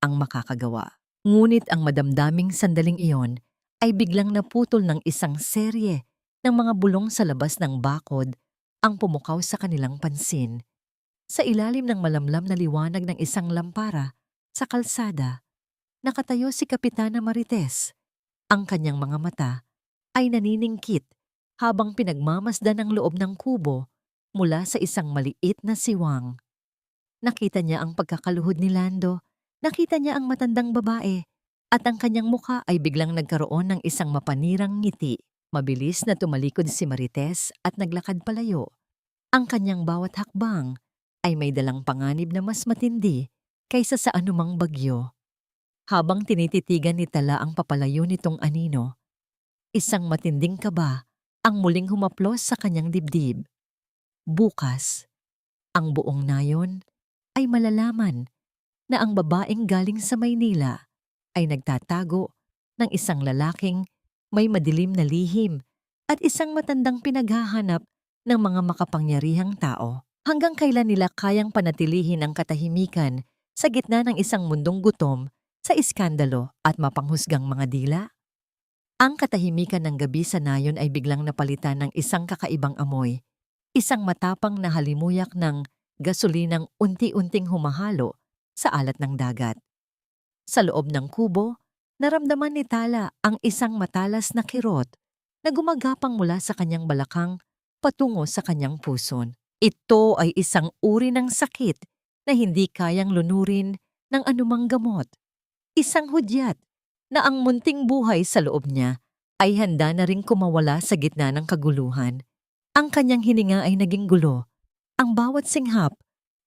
A: ang makakagawa. Ngunit ang madamdaming sandaling iyon ay biglang naputol ng isang serye ng mga bulong sa labas ng bakod ang pumukaw sa kanilang pansin. Sa ilalim ng malamlam na liwanag ng isang lampara sa kalsada, nakatayo si Kapitana Marites. Ang kanyang mga mata ay naniningkit habang pinagmamasdan ang loob ng kubo mula sa isang maliit na siwang. Nakita niya ang pagkakaluhod ni Lando, nakita niya ang matandang babae, at ang kanyang mukha ay biglang nagkaroon ng isang mapanirang ngiti. Mabilis na tumalikod si Marites at naglakad palayo. Ang kanyang bawat hakbang ay may dalang panganib na mas matindi kaysa sa anumang bagyo. Habang tinititigan ni Tala ang papalayo nitong anino, isang matinding kaba ang muling humaplos sa kanyang dibdib. Bukas, ang buong nayon ay malalaman na ang babaeng galing sa Maynila ay nagtatago ng isang lalaking may madilim na lihim at isang matandang pinaghahanap ng mga makapangyarihang tao. Hanggang kailan nila kayang panatilihin ang katahimikan sa gitna ng isang mundong gutom sa iskandalo at mapanghusgang mga dila? Ang katahimikan ng gabi sa nayon ay biglang napalitan ng isang kakaibang amoy, isang matapang na halimuyak ng gasolinang unti-unting humahalo sa alat ng dagat. Sa loob ng kubo, naramdaman ni Tala ang isang matalas na kirot na gumagapang mula sa kanyang balakang patungo sa kanyang puson. Ito ay isang uri ng sakit na hindi kayang lunurin ng anumang gamot. Isang hudyat na ang munting buhay sa loob niya ay handa na ring kumawala sa gitna ng kaguluhan. Ang kanyang hininga ay naging gulo. Ang bawat singhap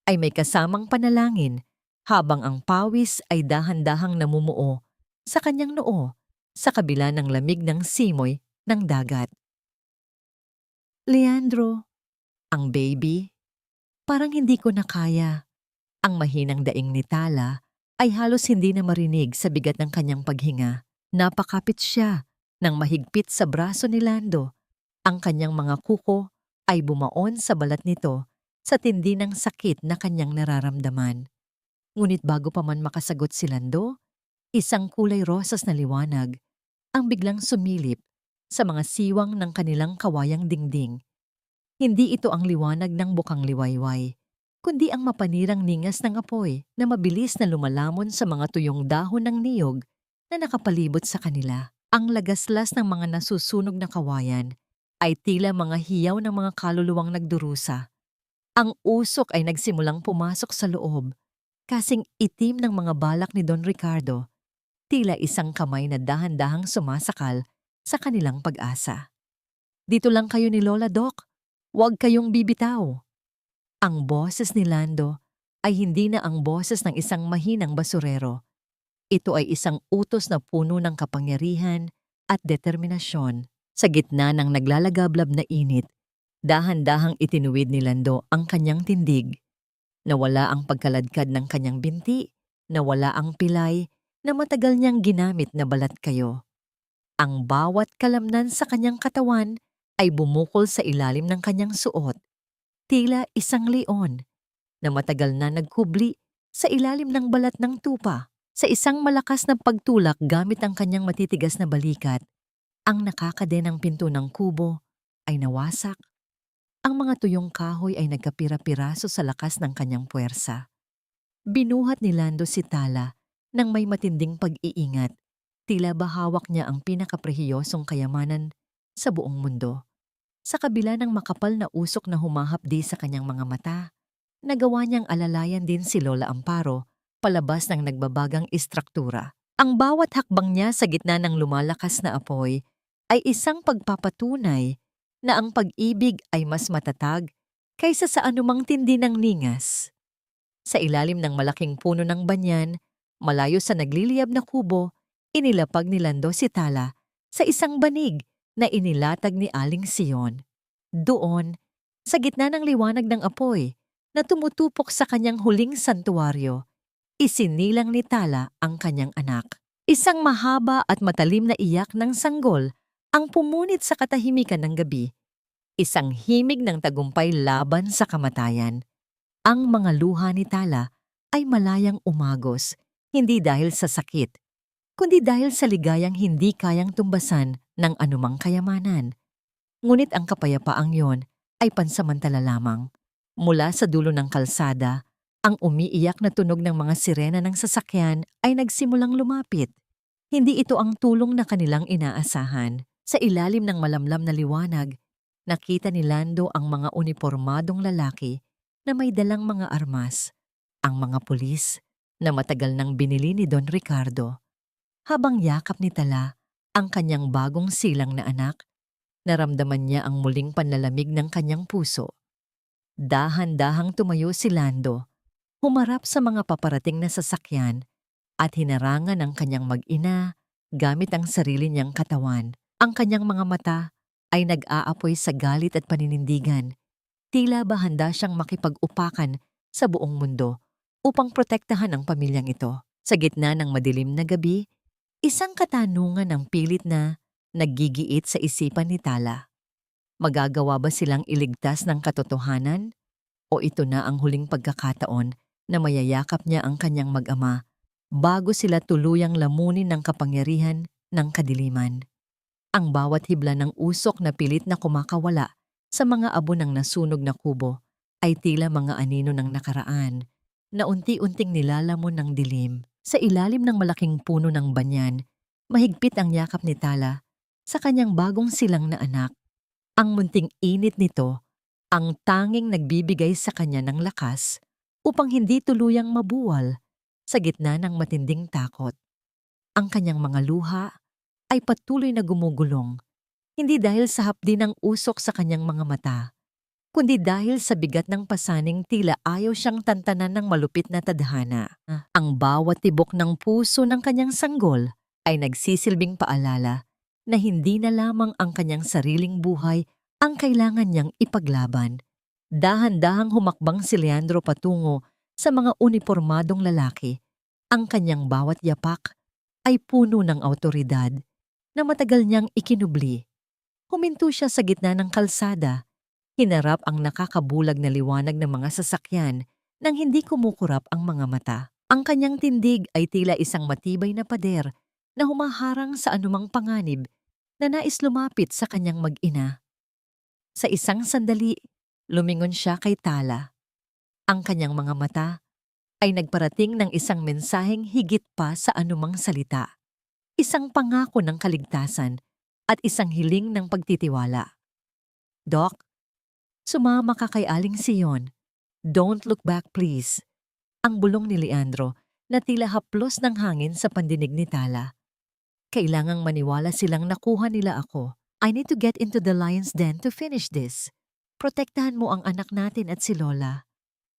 A: ay may kasamang panalangin habang ang pawis ay dahan-dahang namumuo sa kanyang noo sa kabila ng lamig ng simoy ng dagat. Leandro, ang baby, parang hindi ko na kaya. Ang mahinang daing ni Tala ay halos hindi na marinig sa bigat ng kanyang paghinga. Napakapit siya nang mahigpit sa braso ni Lando. Ang kanyang mga kuko ay bumaon sa balat nito sa tindi ng sakit na kanyang nararamdaman. Ngunit bago pa man makasagot si Lando, isang kulay rosas na liwanag ang biglang sumilip sa mga siwang ng kanilang kawayang dingding. Hindi ito ang liwanag ng bukang liwayway, kundi ang mapanirang ningas ng apoy na mabilis na lumalamon sa mga tuyong dahon ng niyog na nakapalibot sa kanila. Ang lagaslas ng mga nasusunog na kawayan ay tila mga hiyaw ng mga kaluluwang nagdurusa. Ang usok ay nagsimulang pumasok sa loob, kasing itim ng mga balak ni Don Ricardo, tila isang kamay na dahan-dahang sumasakal sa kanilang pag-asa. Dito lang kayo ni Lola, Doc. Huwag kayong bibitaw. Ang boses ni Lando ay hindi na ang boses ng isang mahinang basurero. Ito ay isang utos na puno ng kapangyarihan at determinasyon. Sa gitna ng naglalagablab na init, dahan-dahang itinuwid ni Lando ang kanyang tindig. Nawala ang pagkaladkad ng kanyang binti, nawala ang pilay na matagal niyang ginamit na balat kayo. Ang bawat kalamnan sa kanyang katawan ay bumukol sa ilalim ng kanyang suot, tila isang leon na matagal na nagkubli sa ilalim ng balat ng tupa. Sa isang malakas na pagtulak gamit ang kanyang matitigas na balikat, ang nakakadenang pinto ng kubo ay nawasak. Ang mga tuyong kahoy ay nagkapira-piraso sa lakas ng kanyang puwersa. Binuhat ni Lando si Tala nang may matinding pag-iingat, tila ba hawak niya ang pinakaprehiyosong kayamanan sa buong mundo. Sa kabila ng makapal na usok na humahapdi sa kanyang mga mata, nagawa niyang alalayan din si Lola Amparo palabas ng nagbabagang istruktura. Ang bawat hakbang niya sa gitna ng lumalakas na apoy ay isang pagpapatunay na ang pag-ibig ay mas matatag kaysa sa anumang tindi ng ningas. Sa ilalim ng malaking puno ng banyan, malayo sa nagliliyab na kubo, inilapag ni Lando si Tala sa isang banig na inilatag ni Aling Sion. Doon, sa gitna ng liwanag ng apoy na tumutupok sa kanyang huling santuwaryo, isinilang ni Tala ang kanyang anak. Isang mahaba at matalim na iyak ng sanggol ang pumunit sa katahimikan ng gabi. Isang himig ng tagumpay laban sa kamatayan. Ang mga luha ni Tala ay malayang umagos, hindi dahil sa sakit, kundi dahil sa ligayang hindi kayang tumbasan ng anumang kayamanan. Ngunit ang kapayapaang yon ay pansamantala lamang. Mula sa dulo ng kalsada, ang umiiyak na tunog ng mga sirena ng sasakyan ay nagsimulang lumapit. Hindi ito ang tulong na kanilang inaasahan. Sa ilalim ng malamlam na liwanag, nakita ni Lando ang mga unipormadong lalaki na may dalang mga armas, ang mga pulis na matagal nang binili ni Don Ricardo. Habang yakap ni Tala ang kanyang bagong silang na anak, naramdaman niya ang muling panlalamig ng kanyang puso. Dahan-dahang tumayo si Lando, humarap sa mga paparating na sasakyan at hinarangan ang kanyang mag-ina gamit ang sarili niyang katawan. Ang kanyang mga mata ay nag-aapoy sa galit at paninindigan. Tila ba handa siyang makipag-upakan sa buong mundo upang protektahan ang pamilyang ito. Sa gitna ng madilim na gabi, isang katanungan ang pilit na naggigiit sa isipan ni Tala. Magagawa ba silang iligtas ng katotohanan? O ito na ang huling pagkakataon na mayayakap niya ang kanyang mag-ama bago sila tuluyang lamunin ng kapangyarihan ng kadiliman? Ang bawat hibla ng usok na pilit na kumakawala sa mga abo ng nasunog na kubo ay tila mga anino ng nakaraan na unti-unting nilalamon ng dilim. Sa ilalim ng malaking puno ng banyan, mahigpit ang yakap ni Tala sa kanyang bagong silang na anak. Ang munting init nito ang tanging nagbibigay sa kanya ng lakas upang hindi tuluyang mabuwal sa gitna ng matinding takot. Ang kanyang mga luha ay patuloy na gumugulong, hindi dahil sa hapdi ng usok sa kanyang mga mata, kundi dahil sa bigat ng pasaning tila ayaw siyang tantanan ng malupit na tadhana. Ang bawat tibok ng puso ng kanyang sanggol ay nagsisilbing paalala na hindi na lamang ang kanyang sariling buhay ang kailangan niyang ipaglaban. Dahan-dahang humakbang si Leandro patungo sa mga unipormadong lalaki. Ang kanyang bawat yapak ay puno ng awtoridad na matagal niyang ikinubli. Huminto siya sa gitna ng kalsada, hinarap ang nakakabulag na liwanag ng mga sasakyan nang hindi kumukurap ang mga mata. Ang kanyang tindig ay tila isang matibay na pader na humaharang sa anumang panganib na nais lumapit sa kanyang mag-ina. Sa isang sandali, lumingon siya kay Tala. Ang kanyang mga mata ay nagparating ng isang mensaheng higit pa sa anumang salita. Isang pangako ng kaligtasan at isang hiling ng pagtitiwala. Doc, sumama ka kay Aling Sion. Don't look back, please. Ang bulong ni Leandro na tila haplos ng hangin sa pandinig ni Tala. Kailangang maniwala silang nakuha nila ako. I need to get into the lion's den to finish this. Protektahan mo ang anak natin at si Lola.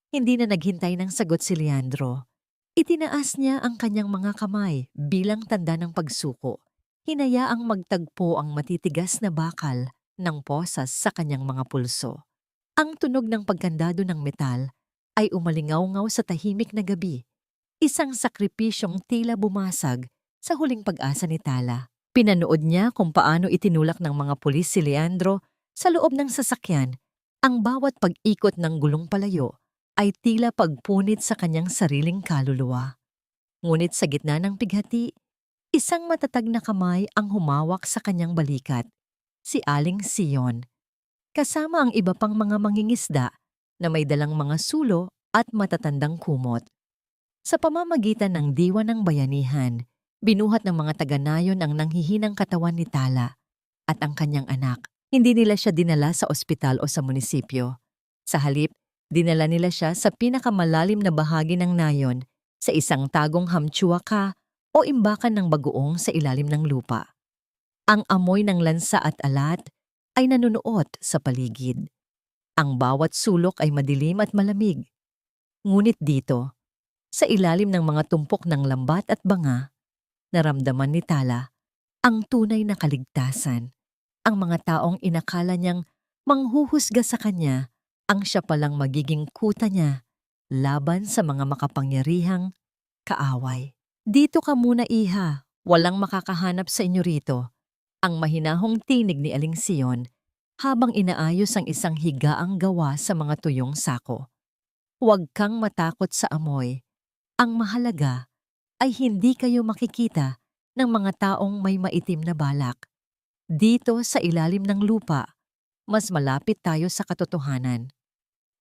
A: Hindi na naghintay ng sagot si Leandro. Itinaas niya ang kanyang mga kamay bilang tanda ng pagsuko. Hinayaang magtagpo ang matitigas na bakal ng posas sa kanyang mga pulso. Ang tunog ng pagkandado ng metal ay umalingaw-ngaw sa tahimik na gabi. Isang sakripisyong tila bumasag sa huling pag-asa ni Tala. Pinanood niya kung paano itinulak ng mga pulis si Leandro sa loob ng sasakyan. Ang bawat pag-ikot ng gulong palayo ay tila pagpunit sa kanyang sariling kaluluwa. Ngunit sa gitna ng pighati, isang matatag na kamay ang humawak sa kanyang balikat, si Aling Sion. Kasama ang iba pang mga mangingisda na may dalang mga sulo at matatandang kumot. Sa pamamagitan ng diwa ng bayanihan, binuhat ng mga taga-nayon ang nanghihinang katawan ni Tala at ang kanyang anak. Hindi nila siya dinala sa ospital o sa munisipyo. Sa halip, dinala nila siya sa pinakamalalim na bahagi ng nayon, sa isang tagong hamtsuaka o imbakan ng bagoong sa ilalim ng lupa. Ang amoy ng lansa at alat ay nanunuot sa paligid. Ang bawat sulok ay madilim at malamig. Ngunit dito, sa ilalim ng mga tumpok ng lambat at banga, naramdaman ni Tala ang tunay na kaligtasan. Ang mga taong inakala niyang manghuhusga sa kanya ang siya palang magiging kuta niya laban sa mga makapangyarihang kaaway. Dito ka muna, iha. Walang makakahanap sa inyo rito. Ang mahinahong tinig ni Aling Sion habang inaayos ang isang higaang gawa sa mga tuyong sako. Huwag kang matakot sa amoy. Ang mahalaga ay hindi kayo makikita ng mga taong may maitim na balak. Dito sa ilalim ng lupa, mas malapit tayo sa katotohanan.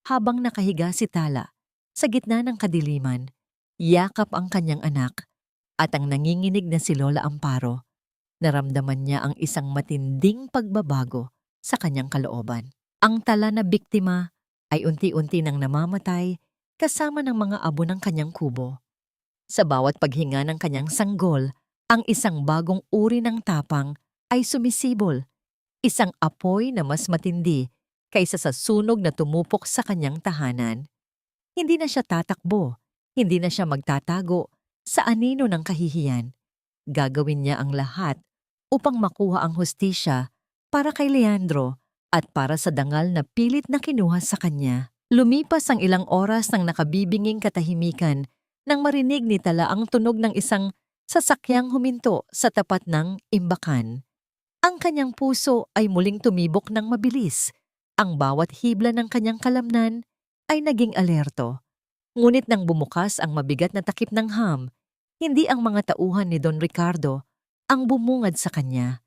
A: Habang nakahiga si Tala, sa gitna ng kadiliman, yakap ang kanyang anak at ang nanginginig na si Lola Amparo. Naramdaman niya ang isang matinding pagbabago sa kanyang kalooban. Ang Tala na biktima ay unti-unti nang namamatay kasama ng mga abo ng kanyang kubo. Sa bawat paghinga ng kanyang sanggol, ang isang bagong uri ng tapang ay sumisibol, isang apoy na mas matindi kaysa sa sunog na tumupok sa kanyang tahanan. Hindi na siya tatakbo, hindi na siya magtatago sa anino ng kahihiyan. Gagawin niya ang lahat upang makuha ang hustisya para kay Leandro at para sa dangal na pilit na kinuha sa kanya. Lumipas ang ilang oras ng nakabibinging katahimikan nang marinig ni Tala ang tunog ng isang sasakyang huminto sa tapat ng imbakan. Ang kanyang puso ay muling tumibok ng mabilis. Ang bawat hibla ng kanyang kalamnan ay naging alerto. Ngunit nang bumukas ang mabigat na takip ng ham, hindi ang mga tauhan ni Don Ricardo ang bumungad sa kanya.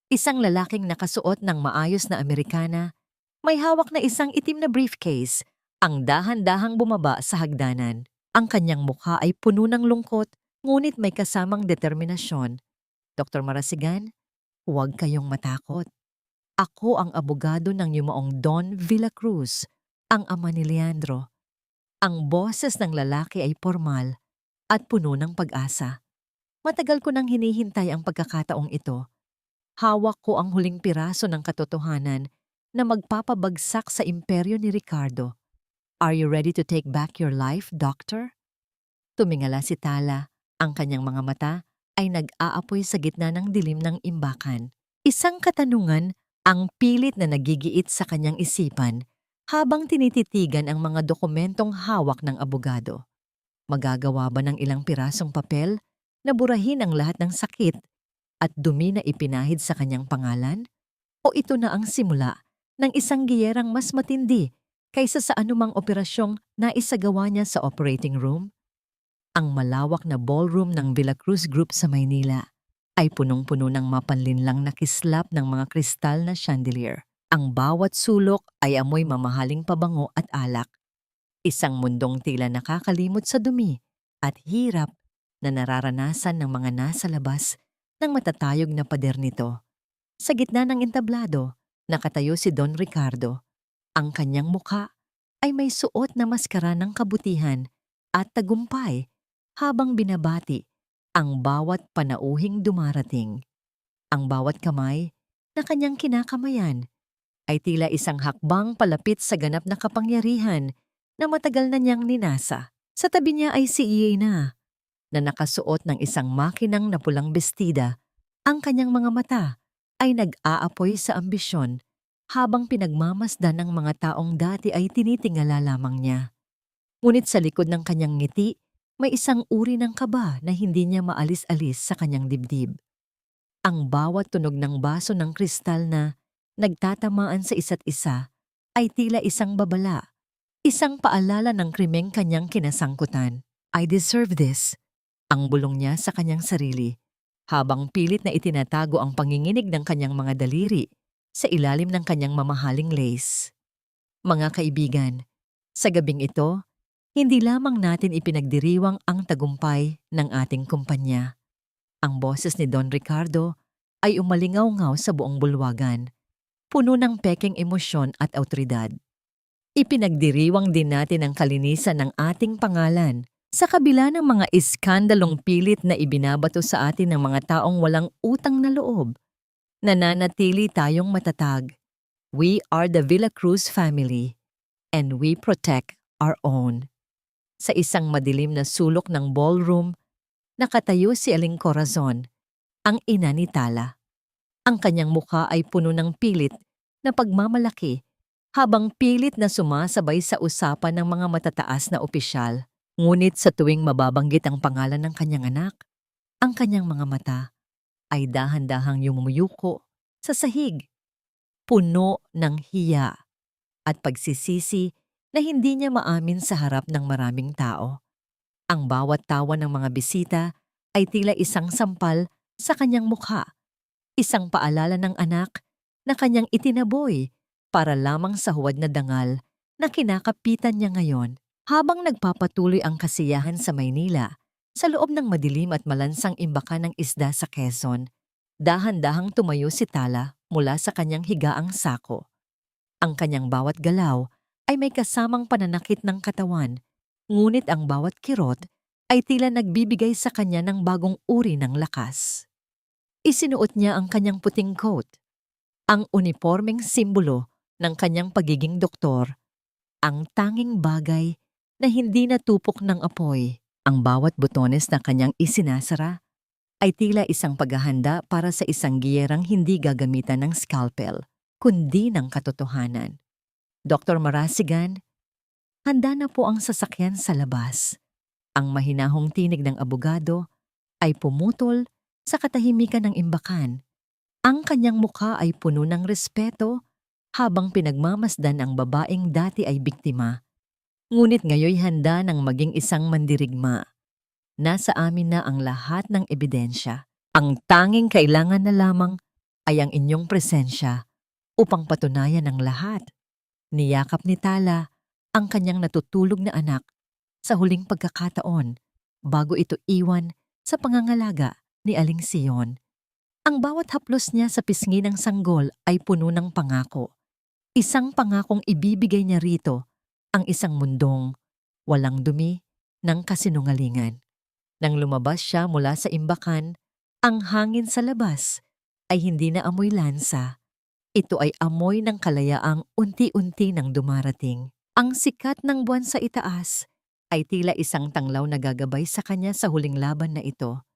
A: Isang lalaking nakasuot ng maayos na Amerikana, may hawak na isang itim na briefcase, ang dahan-dahang bumaba sa hagdanan. Ang kanyang mukha ay puno ng lungkot, ngunit may kasamang determinasyon. Dr. Marasigan, huwag kayong matakot. Ako ang abogado ng yumaong Don Villacruz, ang ama ni Leandro. Ang boses ng lalaki ay formal at puno ng pag-asa. Matagal ko nang hinihintay ang pagkakataong ito. Hawak ko ang huling piraso ng katotohanan na magpapabagsak sa imperyo ni Ricardo. Are you ready to take back your life, Doctor? Tumingala si Tala. Ang kanyang mga mata ay nag-aapoy sa gitna ng dilim ng imbakan. Isang katanungan ang pilit na nagigiit sa kanyang isipan habang tinititigan ang mga dokumentong hawak ng abogado. Magagawa ba ng ilang pirasong papel na burahin ang lahat ng sakit at dumi na ipinahid sa kanyang pangalan? O ito na ang simula ng isang giyerang mas matindi kaysa sa anumang operasyong naisagawa niya sa operating room? Ang malawak na ballroom ng Villacruz Group sa Maynila ay punong-puno ng mapanlinlang na kislap ng mga kristal na chandelier. Ang bawat sulok ay amoy mamahaling pabango at alak. Isang mundong tila nakakalimot sa dumi at hirap na nararanasan ng mga nasa labas ng matatayog na pader nito. Sa gitna ng entablado, nakatayo si Don Ricardo. Ang kanyang mukha ay may suot na maskara ng kabutihan at tagumpay habang binabati ang bawat panauhing dumarating. Ang bawat kamay na kanyang kinakamayan ay tila isang hakbang palapit sa ganap na kapangyarihan na matagal na niyang ninasa. Sa tabi niya ay si Iena, na nakasuot ng isang makinang na pulang bestida. Ang kanyang mga mata ay nag-aapoy sa ambisyon habang pinagmamasdan ng mga taong dati ay tinitingala lamang niya. Ngunit sa likod ng kanyang ngiti, may isang uri ng kaba na hindi niya maalis-alis sa kanyang dibdib. Ang bawat tunog ng baso ng kristal na nagtatamaan sa isa't isa ay tila isang babala, isang paalala ng krimeng kanyang kinasangkutan. I deserve this, ang bulong niya sa kanyang sarili, habang pilit na itinatago ang panginginig ng kanyang mga daliri sa ilalim ng kanyang mamahaling lace. Mga kaibigan, sa gabing ito, hindi lamang natin ipinagdiriwang ang tagumpay ng ating kumpanya. Ang boses ni Don Ricardo ay umalingaw-ngaw sa buong bulwagan, puno ng pekeng emosyon at awtoridad. Ipinagdiriwang din natin ang kalinisan ng ating pangalan sa kabila ng mga iskandalong pilit na ibinabato sa atin ng mga taong walang utang na loob. Nananatili tayong matatag. We are the Villacruz family and we protect our own. Sa isang madilim na sulok ng ballroom, nakatayo si Aling Corazon, ang ina ni Tala. Ang kanyang mukha ay puno ng pilit na pagmamalaki habang pilit na sumasabay sa usapan ng mga matataas na opisyal. Ngunit sa tuwing mababanggit ang pangalan ng kanyang anak, ang kanyang mga mata ay dahan-dahang yumuyuko sa sahig, puno ng hiya at pagsisisi na hindi niya maamin sa harap ng maraming tao. Ang bawat tawa ng mga bisita ay tila isang sampal Sa kanyang mukha, isang paalala ng anak na kanyang itinaboy para lamang sa huwad na dangal na kinakapitan niya ngayon. Habang nagpapatuloy ang kasiyahan sa Maynila, sa loob ng madilim at malansang imbakan ng isda sa Quezon, dahan-dahang tumayo si Tala mula sa kanyang higaang sako. Ang kanyang bawat galaw ay may kasamang pananakit ng katawan, ngunit ang bawat kirot ay tila nagbibigay sa kanya ng bagong uri ng lakas. Isinuot niya ang kanyang puting coat, ang unipormeng simbolo ng kanyang pagiging doktor, ang tanging bagay na hindi natupok ng apoy. Ang bawat butones na kanyang isinasara ay tila isang paghahanda para sa isang giyerang hindi gagamitan ng scalpel, kundi ng katotohanan. Dr. Marasigan, handa na po ang sasakyan sa labas. Ang mahinahong tinig ng abogado ay pumutol sa katahimikan ng imbakan. Ang kanyang mukha ay puno ng respeto habang pinagmamasdan ang babaeng dati ay biktima. Ngunit ngayoy handa ng maging isang mandirigma. Nasa amin na ang lahat ng ebidensya. Ang tanging kailangan na lamang ay ang inyong presensya upang patunayan ang lahat. Niyakap ni Tala ang kanyang natutulog na anak sa huling pagkakataon bago ito iwan sa pangangalaga ni Aling Sion. Ang bawat haplos niya sa pisngi ng sanggol ay puno ng pangako. Isang pangakong ibibigay niya rito ang isang mundong walang dumi ng kasinungalingan. Nang lumabas siya mula sa imbakan, ang hangin sa labas ay hindi na amoy lansa. Ito ay amoy ng kalayaang unti-unti nang dumarating. Ang sikat ng buwan sa itaas ay tila isang tanglaw na gagabay sa kanya sa huling laban na ito.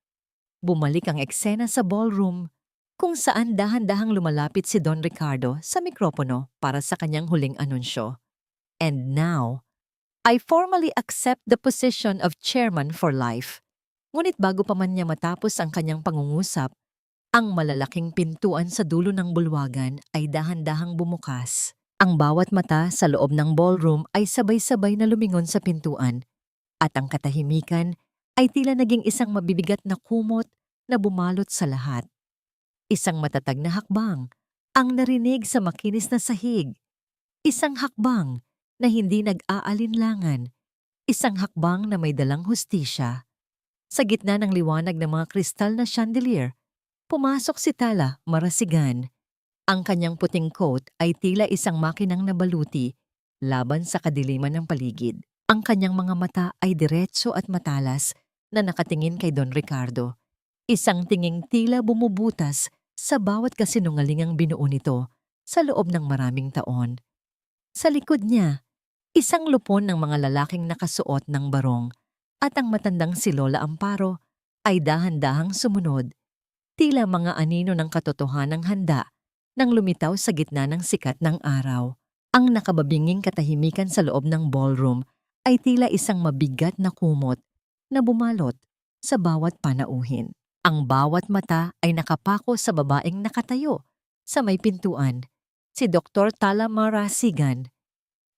A: Bumalik ang eksena sa ballroom kung saan dahan-dahang lumalapit si Don Ricardo sa mikropono para sa kanyang huling anunsyo. And now, I formally accept the position of chairman for life. Ngunit bago pa man niya matapos ang kanyang pangungusap, ang malalaking pintuan sa dulo ng bulwagan ay dahan-dahang bumukas. Ang bawat mata sa loob ng ballroom ay sabay-sabay na lumingon sa pintuan, at ang katahimikan ay tila naging isang mabibigat na kumot na bumalot sa lahat. Isang matatag na hakbang ang narinig sa makinis na sahig. Isang hakbang na hindi nag-aalinlangan. Isang hakbang na may dalang hustisya. Sa gitna ng liwanag ng mga kristal na chandelier, pumasok si Tala Marasigan. Ang kanyang puting coat ay tila isang makinang nabaluti laban sa kadiliman ng paligid. Ang kanyang mga mata ay diretso at matalas na nakatingin kay Don Ricardo. Isang tinging tila bumubutas sa bawat kasinungalingang binuo nito sa loob ng maraming taon. Sa likod niya, isang lupon ng mga lalaking nakasuot ng barong at ang matandang si Lola Amparo ay dahan-dahang sumunod, tila mga anino ng katotohanang handa nang lumitaw sa gitna ng sikat ng araw. Ang nakababinging katahimikan sa loob ng ballroom ay tila isang mabigat na kumot na bumalot sa bawat panauhin. Ang bawat mata ay nakapako sa babaeng nakatayo sa may pintuan, si Dr. Tala Marasigan.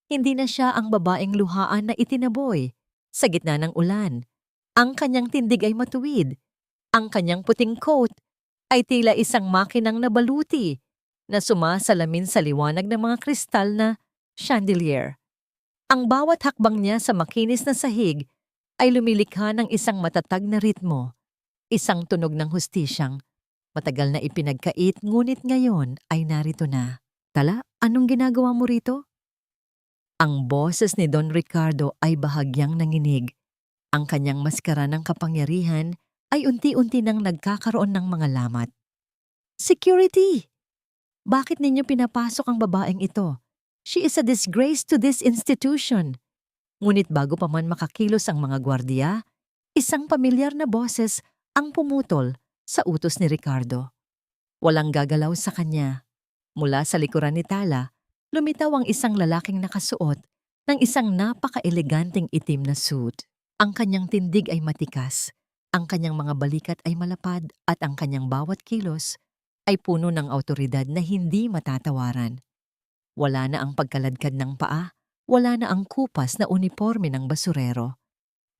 A: Hindi na siya ang babaeng luhaan na itinaboy sa gitna ng ulan. Ang kanyang tindig ay matuwid. Ang kanyang puting coat ay tila isang makinang nabaluti na sumasalamin sa liwanag ng mga kristal na chandelier. Ang bawat hakbang niya sa makinis na sahig ay lumilikha ng isang matatag na ritmo, isang tunog ng hustisyang matagal na ipinagkait ngunit ngayon ay narito na. Tala, anong ginagawa mo rito? Ang boses ni Don Ricardo ay bahagyang nanginig. Ang kanyang maskara ng kapangyarihan ay unti-unti nang nagkakaroon ng mga lamat. Security! Bakit ninyo pinapasok ang babaeng ito? She is a disgrace to this institution. Ngunit bago pa man makakilos ang mga gwardiya, isang pamilyar na boses ang pumutol sa utos ni Ricardo. Walang gagalaw sa kanya. Mula sa likuran ni Tala, lumitaw ang isang lalaking nakasuot ng isang napaka-eleganteng itim na suit. Ang kanyang tindig ay matikas, ang kanyang mga balikat ay malapad at ang kanyang bawat kilos ay puno ng awtoridad na hindi matatawaran. Wala na ang pagkaladkad ng paa, wala na ang kupas na uniforme ng basurero.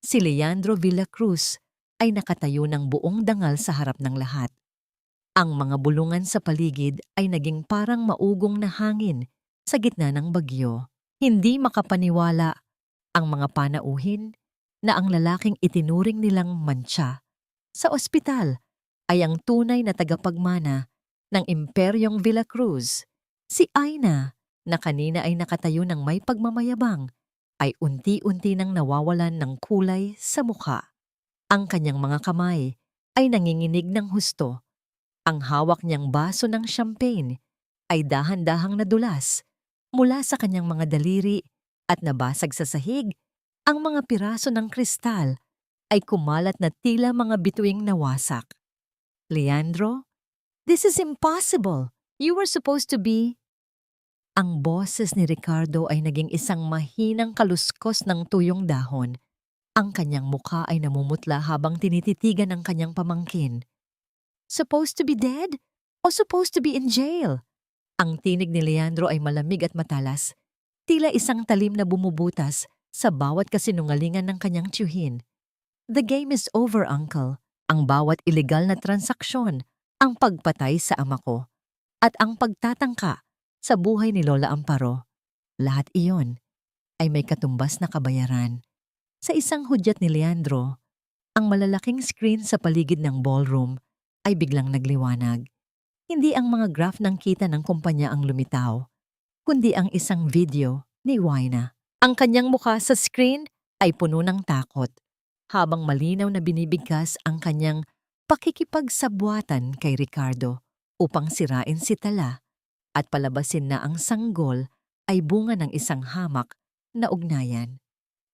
A: Si Leandro Villacruz ay nakatayo ng buong dangal sa harap ng lahat. Ang mga bulungan sa paligid ay naging parang maugong na hangin sa gitna ng bagyo. Hindi makapaniwala ang mga panauhin na ang lalaking itinuring nilang mantsa sa ospital ay ang tunay na tagapagmana ng Imperyong Villacruz. Si Aina, na kanina ay nakatayo ng may pagmamayabang, ay unti-unti nang nawawalan ng kulay sa mukha. Ang kanyang mga kamay ay nanginginig ng husto. Ang hawak niyang baso ng champagne ay dahan-dahang nadulas mula sa kanyang mga daliri at nabasag sa sahig. Ang mga piraso ng kristal ay kumalat na tila mga bituing nawasak. Leandro, this is impossible. You were supposed to be... Ang boses ni Ricardo ay naging isang mahinang kaluskos ng tuyong dahon. Ang kanyang mukha ay namumutla habang tinititigan ng kanyang pamangkin. Supposed to be dead? O supposed to be in jail? Ang tinig ni Leandro ay malamig at matalas, tila isang talim na bumubutas sa bawat kasinungalingan ng kanyang tiyuhin. The game is over, Uncle. Ang bawat ilegal na transaksyon, ang pagpatay sa ama ko, at ang pagtatangka sa buhay ni Lola Amparo, lahat iyon ay may katumbas na kabayaran. Sa isang hudyat ni Leandro, ang malalaking screen sa paligid ng ballroom ay biglang nagliwanag. Hindi ang mga graph ng kita ng kumpanya ang lumitaw, kundi ang isang video ni Waina. Ang kanyang mukha sa screen ay puno ng takot, habang malinaw na binibigkas ang kanyang pakikipagsabwatan kay Ricardo upang sirain si Tala at palabasin na ang sanggol ay bunga ng isang hamak na ugnayan.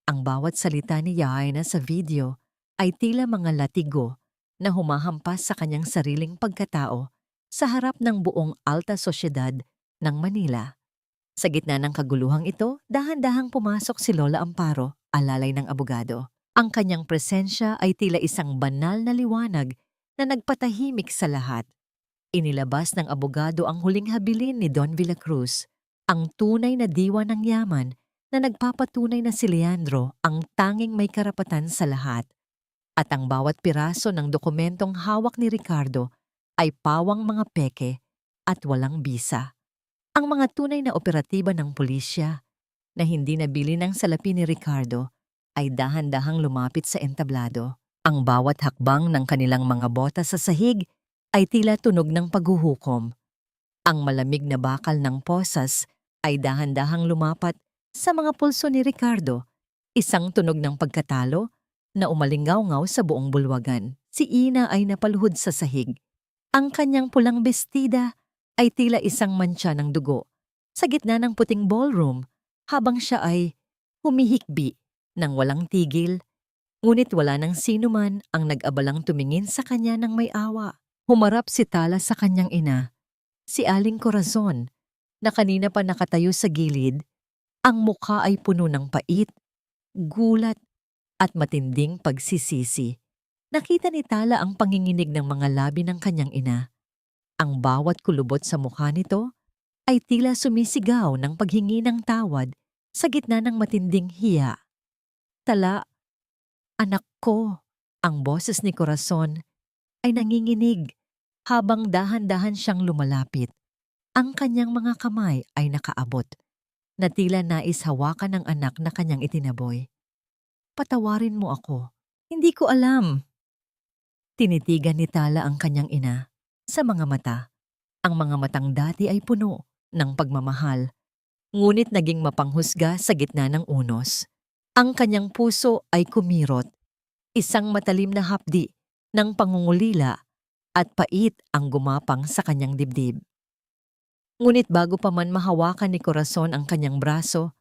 A: Ang bawat salita ni Yaina sa video ay tila mga latigo na humahampas sa kanyang sariling pagkatao sa harap ng buong alta sosyedad ng Manila. Sa gitna ng kaguluhang ito, dahan-dahang pumasok si Lola Amparo, alalay ng abogado. Ang kanyang presensya ay tila isang banal na liwanag na nagpatahimik sa lahat. Inilabas ng abogado ang huling habilin ni Don Villacruz, ang tunay na diwa ng yaman na nagpapatunay na si Leandro ang tanging may karapatan sa lahat. At ang bawat piraso ng dokumentong hawak ni Ricardo ay pawang mga peke at walang bisa. Ang mga tunay na operatiba ng pulisya na hindi nabili ng salapi ni Ricardo ay dahan-dahang lumapit sa entablado. Ang bawat hakbang ng kanilang mga bota sa sahig ay tila tunog ng paghuhukom. Ang malamig na bakal ng posas ay dahan-dahang lumapat sa mga pulso ni Ricardo, isang tunog ng pagkatalo na umalingaw-ngaw sa buong bulwagan. Si Ina ay napaluhod sa sahig. Ang kanyang pulang bestida ay tila isang mantsa ng dugo sa gitna ng puting ballroom habang siya ay humihikbi ng walang tigil, ngunit wala nang sinuman ang nag-abalang tumingin sa kanya ng may awa. Humarap si Tala sa kanyang ina, si Aling Corazon, na kanina pa nakatayo sa gilid. Ang mukha ay puno ng pait, gulat, at matinding pagsisisi. Nakita ni Tala ang panginginig ng mga labi ng kanyang ina. Ang bawat kulubot sa mukha nito ay tila sumisigaw ng paghingi ng tawad sa gitna ng matinding hiya. Tala, anak ko, ang boses ni Corazon ay nanginginig habang dahan-dahan siyang lumalapit. Ang kanyang mga kamay ay nakaabot, na tila nais hawakan ng anak na kanyang itinaboy. Patawarin mo ako. Hindi ko alam. Tinitigan ni Tala ang kanyang ina. Sa mga mata, ang mga matang dati ay puno ng pagmamahal, ngunit naging mapanghusga sa gitna ng unos. Ang kanyang puso ay kumirot, isang matalim na hapdi ng pangungulila at pait ang gumapang sa kanyang dibdib. Ngunit bago pa man mahawakan ni Corazon ang kanyang braso,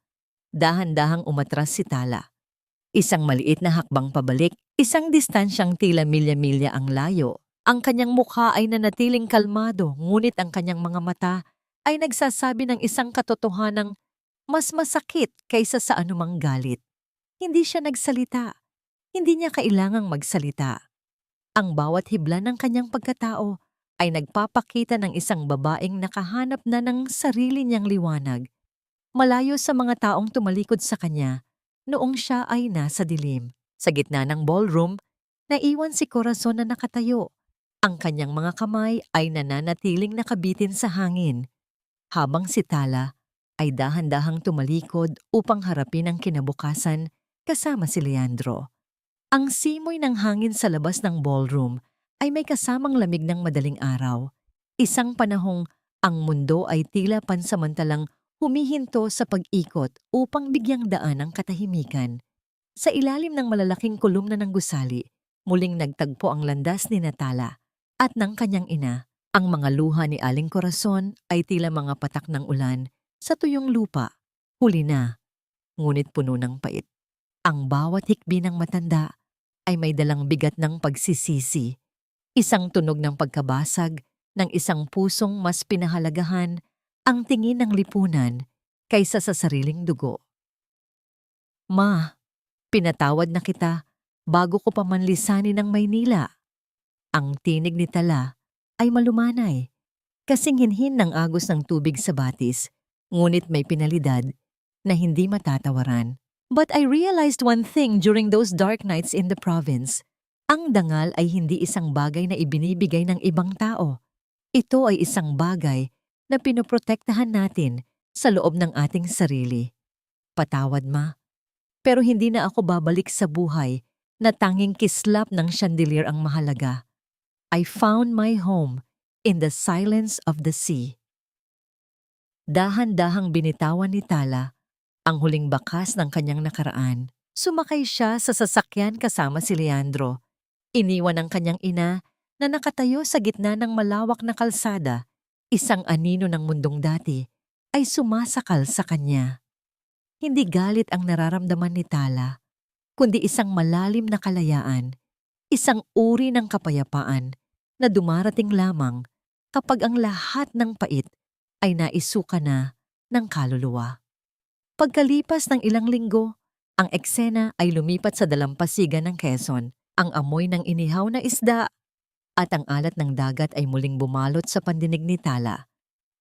A: dahan-dahang umatras si Tala. Isang maliit na hakbang pabalik, isang distansyang tila milya-milya ang layo. Ang kanyang mukha ay nanatiling kalmado, ngunit ang kanyang mga mata ay nagsasabi ng isang katotohanang mas masakit kaysa sa anumang galit. Hindi siya nagsalita. Hindi niya kailangang magsalita. Ang bawat hibla ng kanyang pagkatao ay nagpapakita ng isang babaeng nakahanap na ng sarili niyang liwanag, malayo sa mga taong tumalikod sa kanya noong siya ay nasa dilim. Sa gitna ng ballroom, Naiwan si Corazon na nakatayo. Ang kanyang mga kamay ay nananatiling nakabitin sa hangin, habang si Tala ay dahan-dahang tumalikod upang harapin ang kinabukasan kasama si Leandro. Ang simoy ng hangin sa labas ng ballroom ay may kasamang lamig ng madaling araw. Isang panahong ang mundo ay tila pansamantalang humihinto sa pag-ikot upang bigyang daan ang katahimikan. Sa ilalim ng malalaking kolumna ng gusali, muling nagtagpo ang landas ni Natala at ng kanyang ina. Ang mga luha ni Aling Corazon ay tila mga patak ng ulan sa tuyong lupa. Huli na, ngunit puno ng pait. Ang bawat hikbi ng matanda ay may dalang bigat ng pagsisisi. Isang tunog ng pagkabasag ng isang pusong mas pinahalagahan ang tingin ng lipunan kaysa sa sariling dugo. Ma, pinatawad na kita bago ko pa man lisanin ng Maynila. Ang tinig ni Tala ay malumanay, kasing hinhin ng agos ng tubig sa batis, ngunit may pinalidad na hindi matatawaran. But I realized one thing during those dark nights in the province. Ang dangal ay hindi isang bagay na ibinibigay ng ibang tao. Ito ay isang bagay na pinoprotektahan natin sa loob ng ating sarili. Patawad, Ma, pero hindi na ako babalik sa buhay na tanging kislap ng chandelier ang mahalaga. I found my home in the silence of the sea. Dahan-dahang binitawan ni Tala ang huling bakas ng kanyang nakaraan. Sumakay siya sa sasakyan kasama si Leandro. Iniwan ang kanyang ina na nakatayo sa gitna ng malawak na kalsada. Isang anino ng mundong dati ay sumasakal sa kanya. Hindi galit ang nararamdaman ni Tala, kundi isang malalim na kalayaan, isang uri ng kapayapaan na dumarating lamang kapag ang lahat ng pait ay naisuka na ng kaluluwa. Pagkalipas ng ilang linggo, ang eksena ay lumipat sa dalampasigan ng Quezon. Ang amoy ng inihaw na isda at ang alat ng dagat ay muling bumalot sa pandinig ni Tala.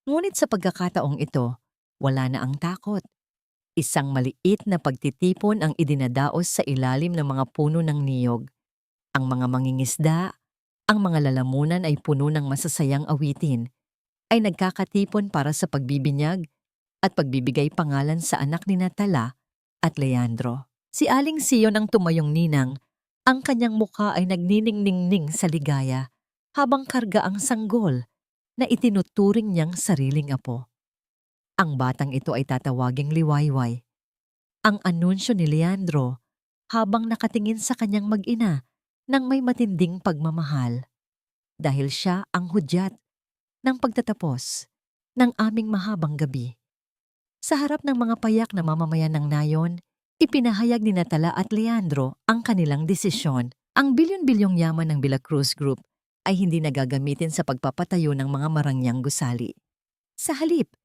A: Ngunit sa pagkakataong ito, wala na ang takot. Isang maliit na pagtitipon ang idinadaos sa ilalim ng mga puno ng niyog. Ang mga mangingisda, ang mga lalamunan ay puno ng masasayang awitin, ay nagkakatipon para sa pagbibinyag at pagbibigay pangalan sa anak ni Tala at Leandro. Si Aling Sion ang tumayong ninang, ang kanyang mukha ay nagniningning sa ligaya habang karga ang sanggol na itinuturing niyang sariling apo. Ang batang ito ay tatawaging Liwayway. Ang anunsyo ni Leandro habang nakatingin sa kanyang mag-ina ng may matinding pagmamahal. Dahil siya ang hudyat ng pagtatapos ng aming mahabang gabi. Sa harap ng mga payak na mamamayan ng nayon, ipinahayag ni Tala at Leandro ang kanilang desisyon. Ang bilyon-bilyong yaman ng Vilacruz Group ay hindi nagagamitin sa pagpapatayo ng mga marangyang gusali. Sa halip,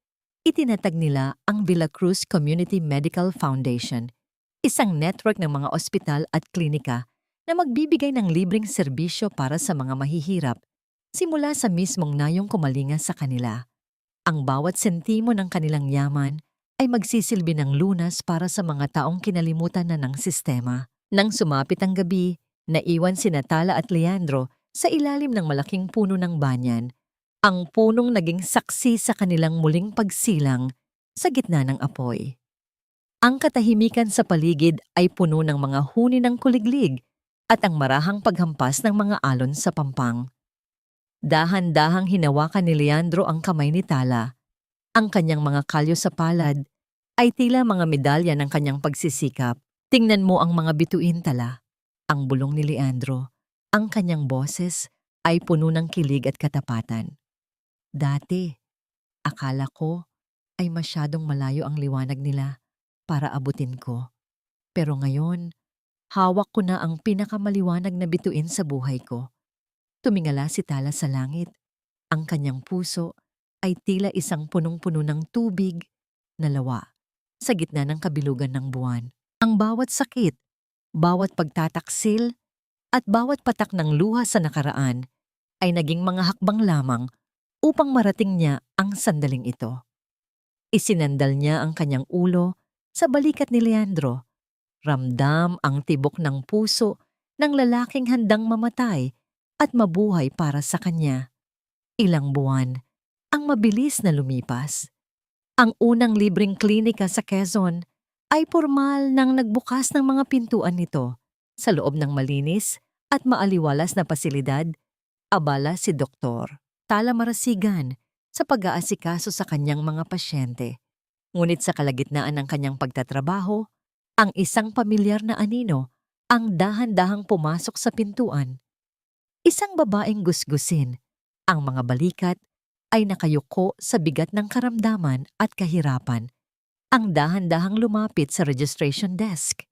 A: itinatag nila ang Vilacruz Community Medical Foundation, isang network ng mga ospital at klinika na magbibigay ng libreng serbisyo para sa mga mahihirap, simula sa mismong nayong kumalinga sa kanila. Ang bawat sentimo ng kanilang yaman ay magsisilbi ng lunas para sa mga taong kinalimutan na ng sistema. Nang sumapit ang gabi, naiwan si Tala at Leandro sa ilalim ng malaking puno ng banyan. Ang punong naging saksi sa kanilang muling pagsilang sa gitna ng apoy. Ang katahimikan sa paligid ay puno ng mga huni ng kuliglig at ang marahang paghampas ng mga alon sa pampang. Dahan-dahang hinawakan ni Leandro ang kamay ni Tala. Ang kanyang mga kalyo sa palad ay tila mga medalya ng kanyang pagsisikap. Tingnan mo ang mga bituin, Tala. Ang bulong ni Leandro. Ang kanyang boses ay puno ng kilig at katapatan. Dati, akala ko ay masyadong malayo ang liwanag nila para abutin ko. Pero ngayon, hawak ko na ang pinakamaliwanag na bituin sa buhay ko. Tumingala si Tala sa langit. Ang kanyang puso ay tila isang punong-puno ng tubig na lawa sa gitna ng kabilugan ng buwan. Ang bawat sakit, bawat pagtataksil, at bawat patak ng luha sa nakaraan ay naging mga hakbang lamang upang marating niya ang sandaling ito. Isinandal niya ang kanyang ulo sa balikat ni Leandro. Ramdam ang tibok ng puso ng lalaking handang mamatay at mabuhay para sa kanya. Ilang buwan ang mabilis na lumipas. Ang unang libreng klinika sa Quezon ay formal nang nagbukas ng mga pintuan nito. Sa loob ng malinis at maaliwalas na pasilidad, abala si Doktor Tala Marasigan sa pag-aasikaso sa kanyang mga pasyente. Ngunit sa kalagitnaan ng kanyang pagtatrabaho, ang isang pamilyar na anino ang dahan-dahang pumasok sa pintuan. Isang babaeng gusgusin. Ang mga balikat ay nakayuko sa bigat ng karamdaman at kahirapan. Ang dahan-dahang lumapit sa registration desk.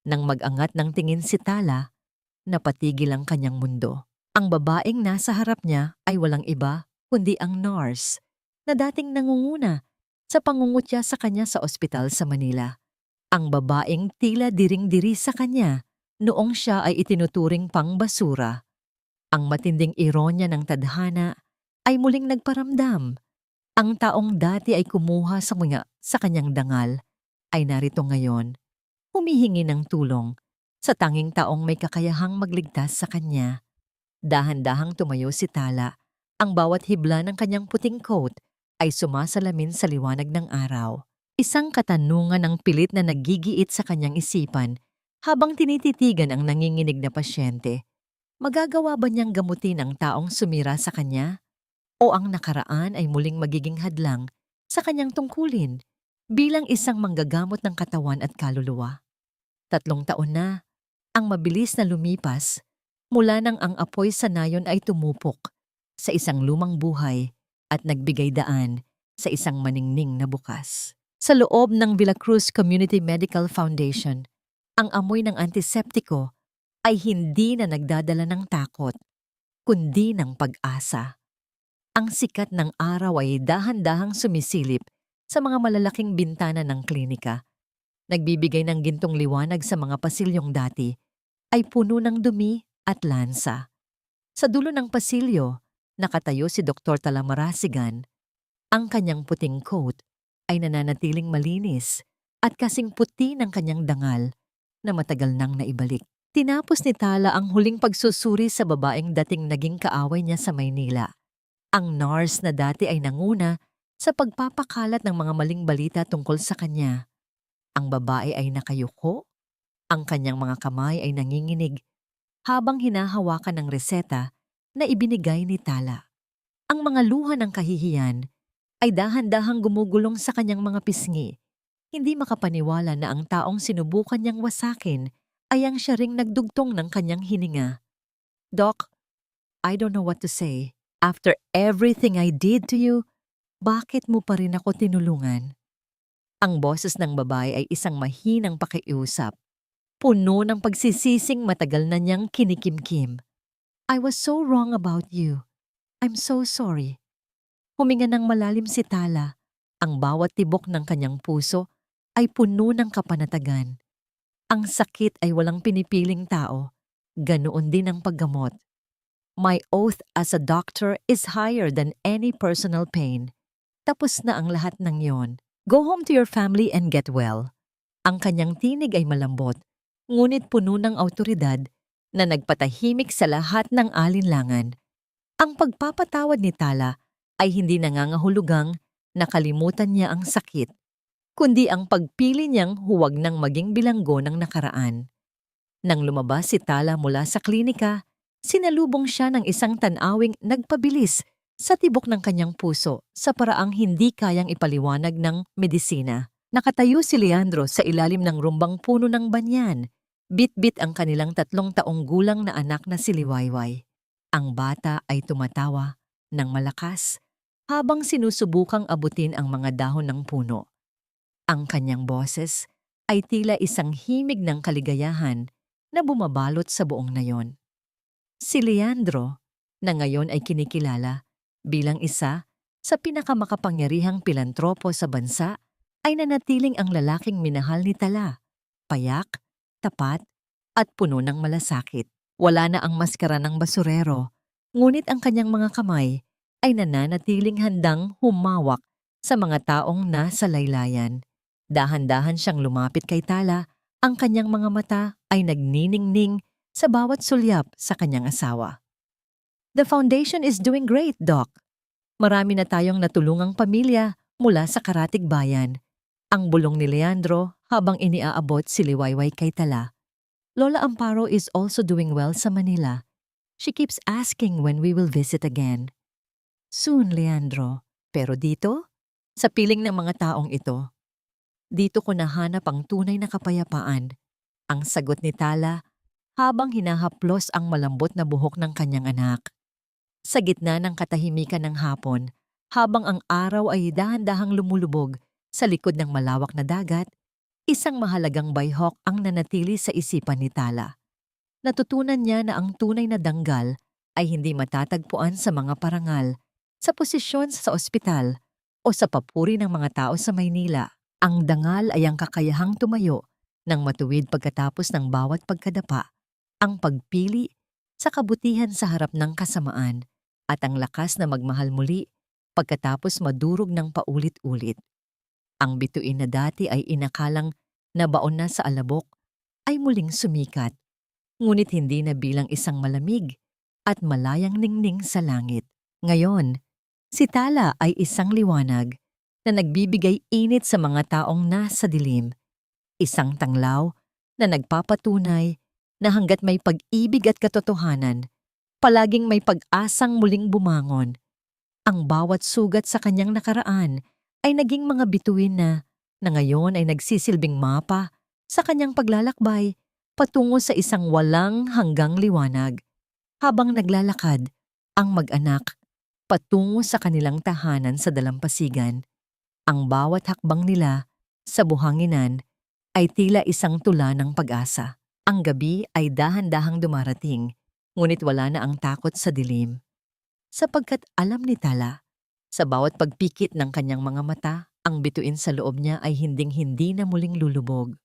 A: Nang mag-angat ng tingin si Tala, napatigil ang kanyang mundo. Ang babaeng nasa harap niya ay walang iba kundi ang nurse na dating nangunguna sa pangungutya sa kanya sa ospital sa Manila. Ang babaeng tila diring-diri sa kanya noong siya ay itinuturing pang basura. Ang matinding ironya ng tadhana ay muling nagparamdam. Ang taong dati ay kumuha sa kanyang dangal ay narito ngayon, humihingi ng tulong sa tanging taong may kakayahang magligtas sa kanya. Dahan-dahang tumayo si Tala. Ang bawat hibla ng kanyang puting coat ay sumasalamin sa liwanag ng araw. Isang katanungan ang pilit na naggigiit sa kanyang isipan habang tinititigan ang nanginginig na pasyente. Magagawa ba niyang gamutin ang taong sumira sa kanya? O ang nakaraan ay muling magiging hadlang sa kanyang tungkulin bilang isang manggagamot ng katawan at kaluluwa? 3 taon na ang mabilis na lumipas mula nang ang apoy sa nayon ay tumupok sa isang lumang buhay at nagbigay daan sa isang maningning na bukas. Sa loob ng Villacruz Community Medical Foundation, ang amoy ng antiseptiko ay hindi na nagdadala ng takot, kundi ng pag-asa. Ang sikat ng araw ay dahan-dahang sumisilip sa mga malalaking bintana ng klinika. Nagbibigay ng gintong liwanag sa mga pasilyong dati ay puno ng dumi at lansa. Sa dulo ng pasilyo, nakatayo si Dr. Tala Marasigan. Ang kanyang puting coat ay nananatiling malinis at kasing puti ng kanyang dangal na matagal nang naibalik. Tinapos ni Tala ang huling pagsusuri sa babaeng dating naging kaaway niya sa Maynila. Ang nurse na dati ay nanguna sa pagpapakalat ng mga maling balita tungkol sa kanya. Ang babae ay nakayuko, ang kanyang mga kamay ay nanginginig habang hinahawakan ng reseta na ibinigay ni Tala. Ang mga luha ng kahihiyan ay dahan-dahang gumugulong sa kanyang mga pisngi. Hindi makapaniwala na ang taong sinubukan niyang wasakin ay ang siya ring nagdugtong ng kanyang hininga. "Doc, I don't know what to say. After everything I did to you, bakit mo pa rin ako tinulungan?" Ang boses ng babae ay isang mahinang pakiusap, puno ng pagsisising matagal na niyang kinikimkim. "I was so wrong about you. I'm so sorry." Huminga ng malalim si Tala. Ang bawat tibok ng kanyang puso ay puno ng kapanatagan. Ang sakit ay walang pinipiling tao. Ganoon din ang paggamot. "My oath as a doctor is higher than any personal pain. Tapos na ang lahat ng yon. Go home to your family and get well." Ang kanyang tinig ay malambot, ngunit puno ng awtoridad na nagpatahimik sa lahat ng alinlangan. Ang pagpapatawad ni Tala ay hindi nangangahulugang nakalimutan niya ang sakit, kundi ang pagpili niyang huwag nang maging bilanggo ng nakaraan. Nang lumabas si Tala mula sa klinika, sinalubong siya ng isang tanawing nagpabilis sa tibok ng kanyang puso sa paraang hindi kayang ipaliwanag ng medisina. Nakatayo si Leandro sa ilalim ng rumbang puno ng banyan. Bit-bit ang kanilang 3 taong gulang na anak na si Liwayway. Ang bata ay tumatawa ng malakas habang sinusubukang abutin ang mga dahon ng puno. Ang kanyang boses ay tila isang himig ng kaligayahan na bumabalot sa buong nayon. Si Leandro, na ngayon ay kinikilala bilang isa sa pinakamakapangyarihang pilantropo sa bansa, ay nanatiling ang lalaking minahal ni Tala, payak, tapat, at puno ng malasakit. Wala na ang maskara ng basurero, ngunit ang kanyang mga kamay ay nananatiling handang humawak sa mga taong nasa laylayan. Dahan-dahan siyang lumapit kay Tala, ang kanyang mga mata ay nagniningning sa bawat sulyap sa kanyang asawa. The foundation is doing great, Doc. Marami na tayong natulungang pamilya mula sa Karatig Bayan. Ang bulong ni Leandro habang iniaabot si Liwayway kay Tala. Lola Amparo is also doing well sa Manila. She keeps asking when we will visit again. Soon, Leandro. Pero dito? Sa piling ng mga taong ito. Dito ko nahanap ang tunay na kapayapaan. Ang sagot ni Tala habang hinahaplos ang malambot na buhok ng kanyang anak. Sa gitna ng katahimikan ng hapon, habang ang araw ay dahan-dahang lumulubog sa likod ng malawak na dagat, isang mahalagang bayhok ang nanatili sa isipan ni Tala. Natutunan niya na ang tunay na danggal ay hindi matatagpuan sa mga parangal, sa posisyon sa ospital, o sa papuri ng mga tao sa Maynila. Ang dangal ay ang kakayahang tumayo ng matuwid pagkatapos ng bawat pagkadapa, ang pagpili sa kabutihan sa harap ng kasamaan, at ang lakas na magmahal muli pagkatapos madurog ng paulit-ulit. Ang bituin na dati ay inakalang nabaon na sa alabok ay muling sumikat, ngunit hindi na bilang isang malamig at malayang ningning sa langit. Ngayon, si Tala ay isang liwanag na nagbibigay init sa mga taong nasa dilim, isang tanglaw na nagpapatunay na hanggat may pag-ibig at katotohanan, palaging may pag-asang muling bumangon. Ang bawat sugat sa kanyang nakaraan ay naging mga bituin na ngayon ay nagsisilbing mapa sa kanyang paglalakbay patungo sa isang walang hanggang liwanag. Habang naglalakad, ang mag-anak patungo sa kanilang tahanan sa dalampasigan, ang bawat hakbang nila sa buhanginan ay tila isang tula ng pag-asa. Ang gabi ay dahan-dahang dumarating, ngunit wala na ang takot sa dilim. Sapagkat alam ni Tala, sa bawat pagpikit ng kanyang mga mata, ang bituin sa loob niya ay hinding-hindi na muling lulubog.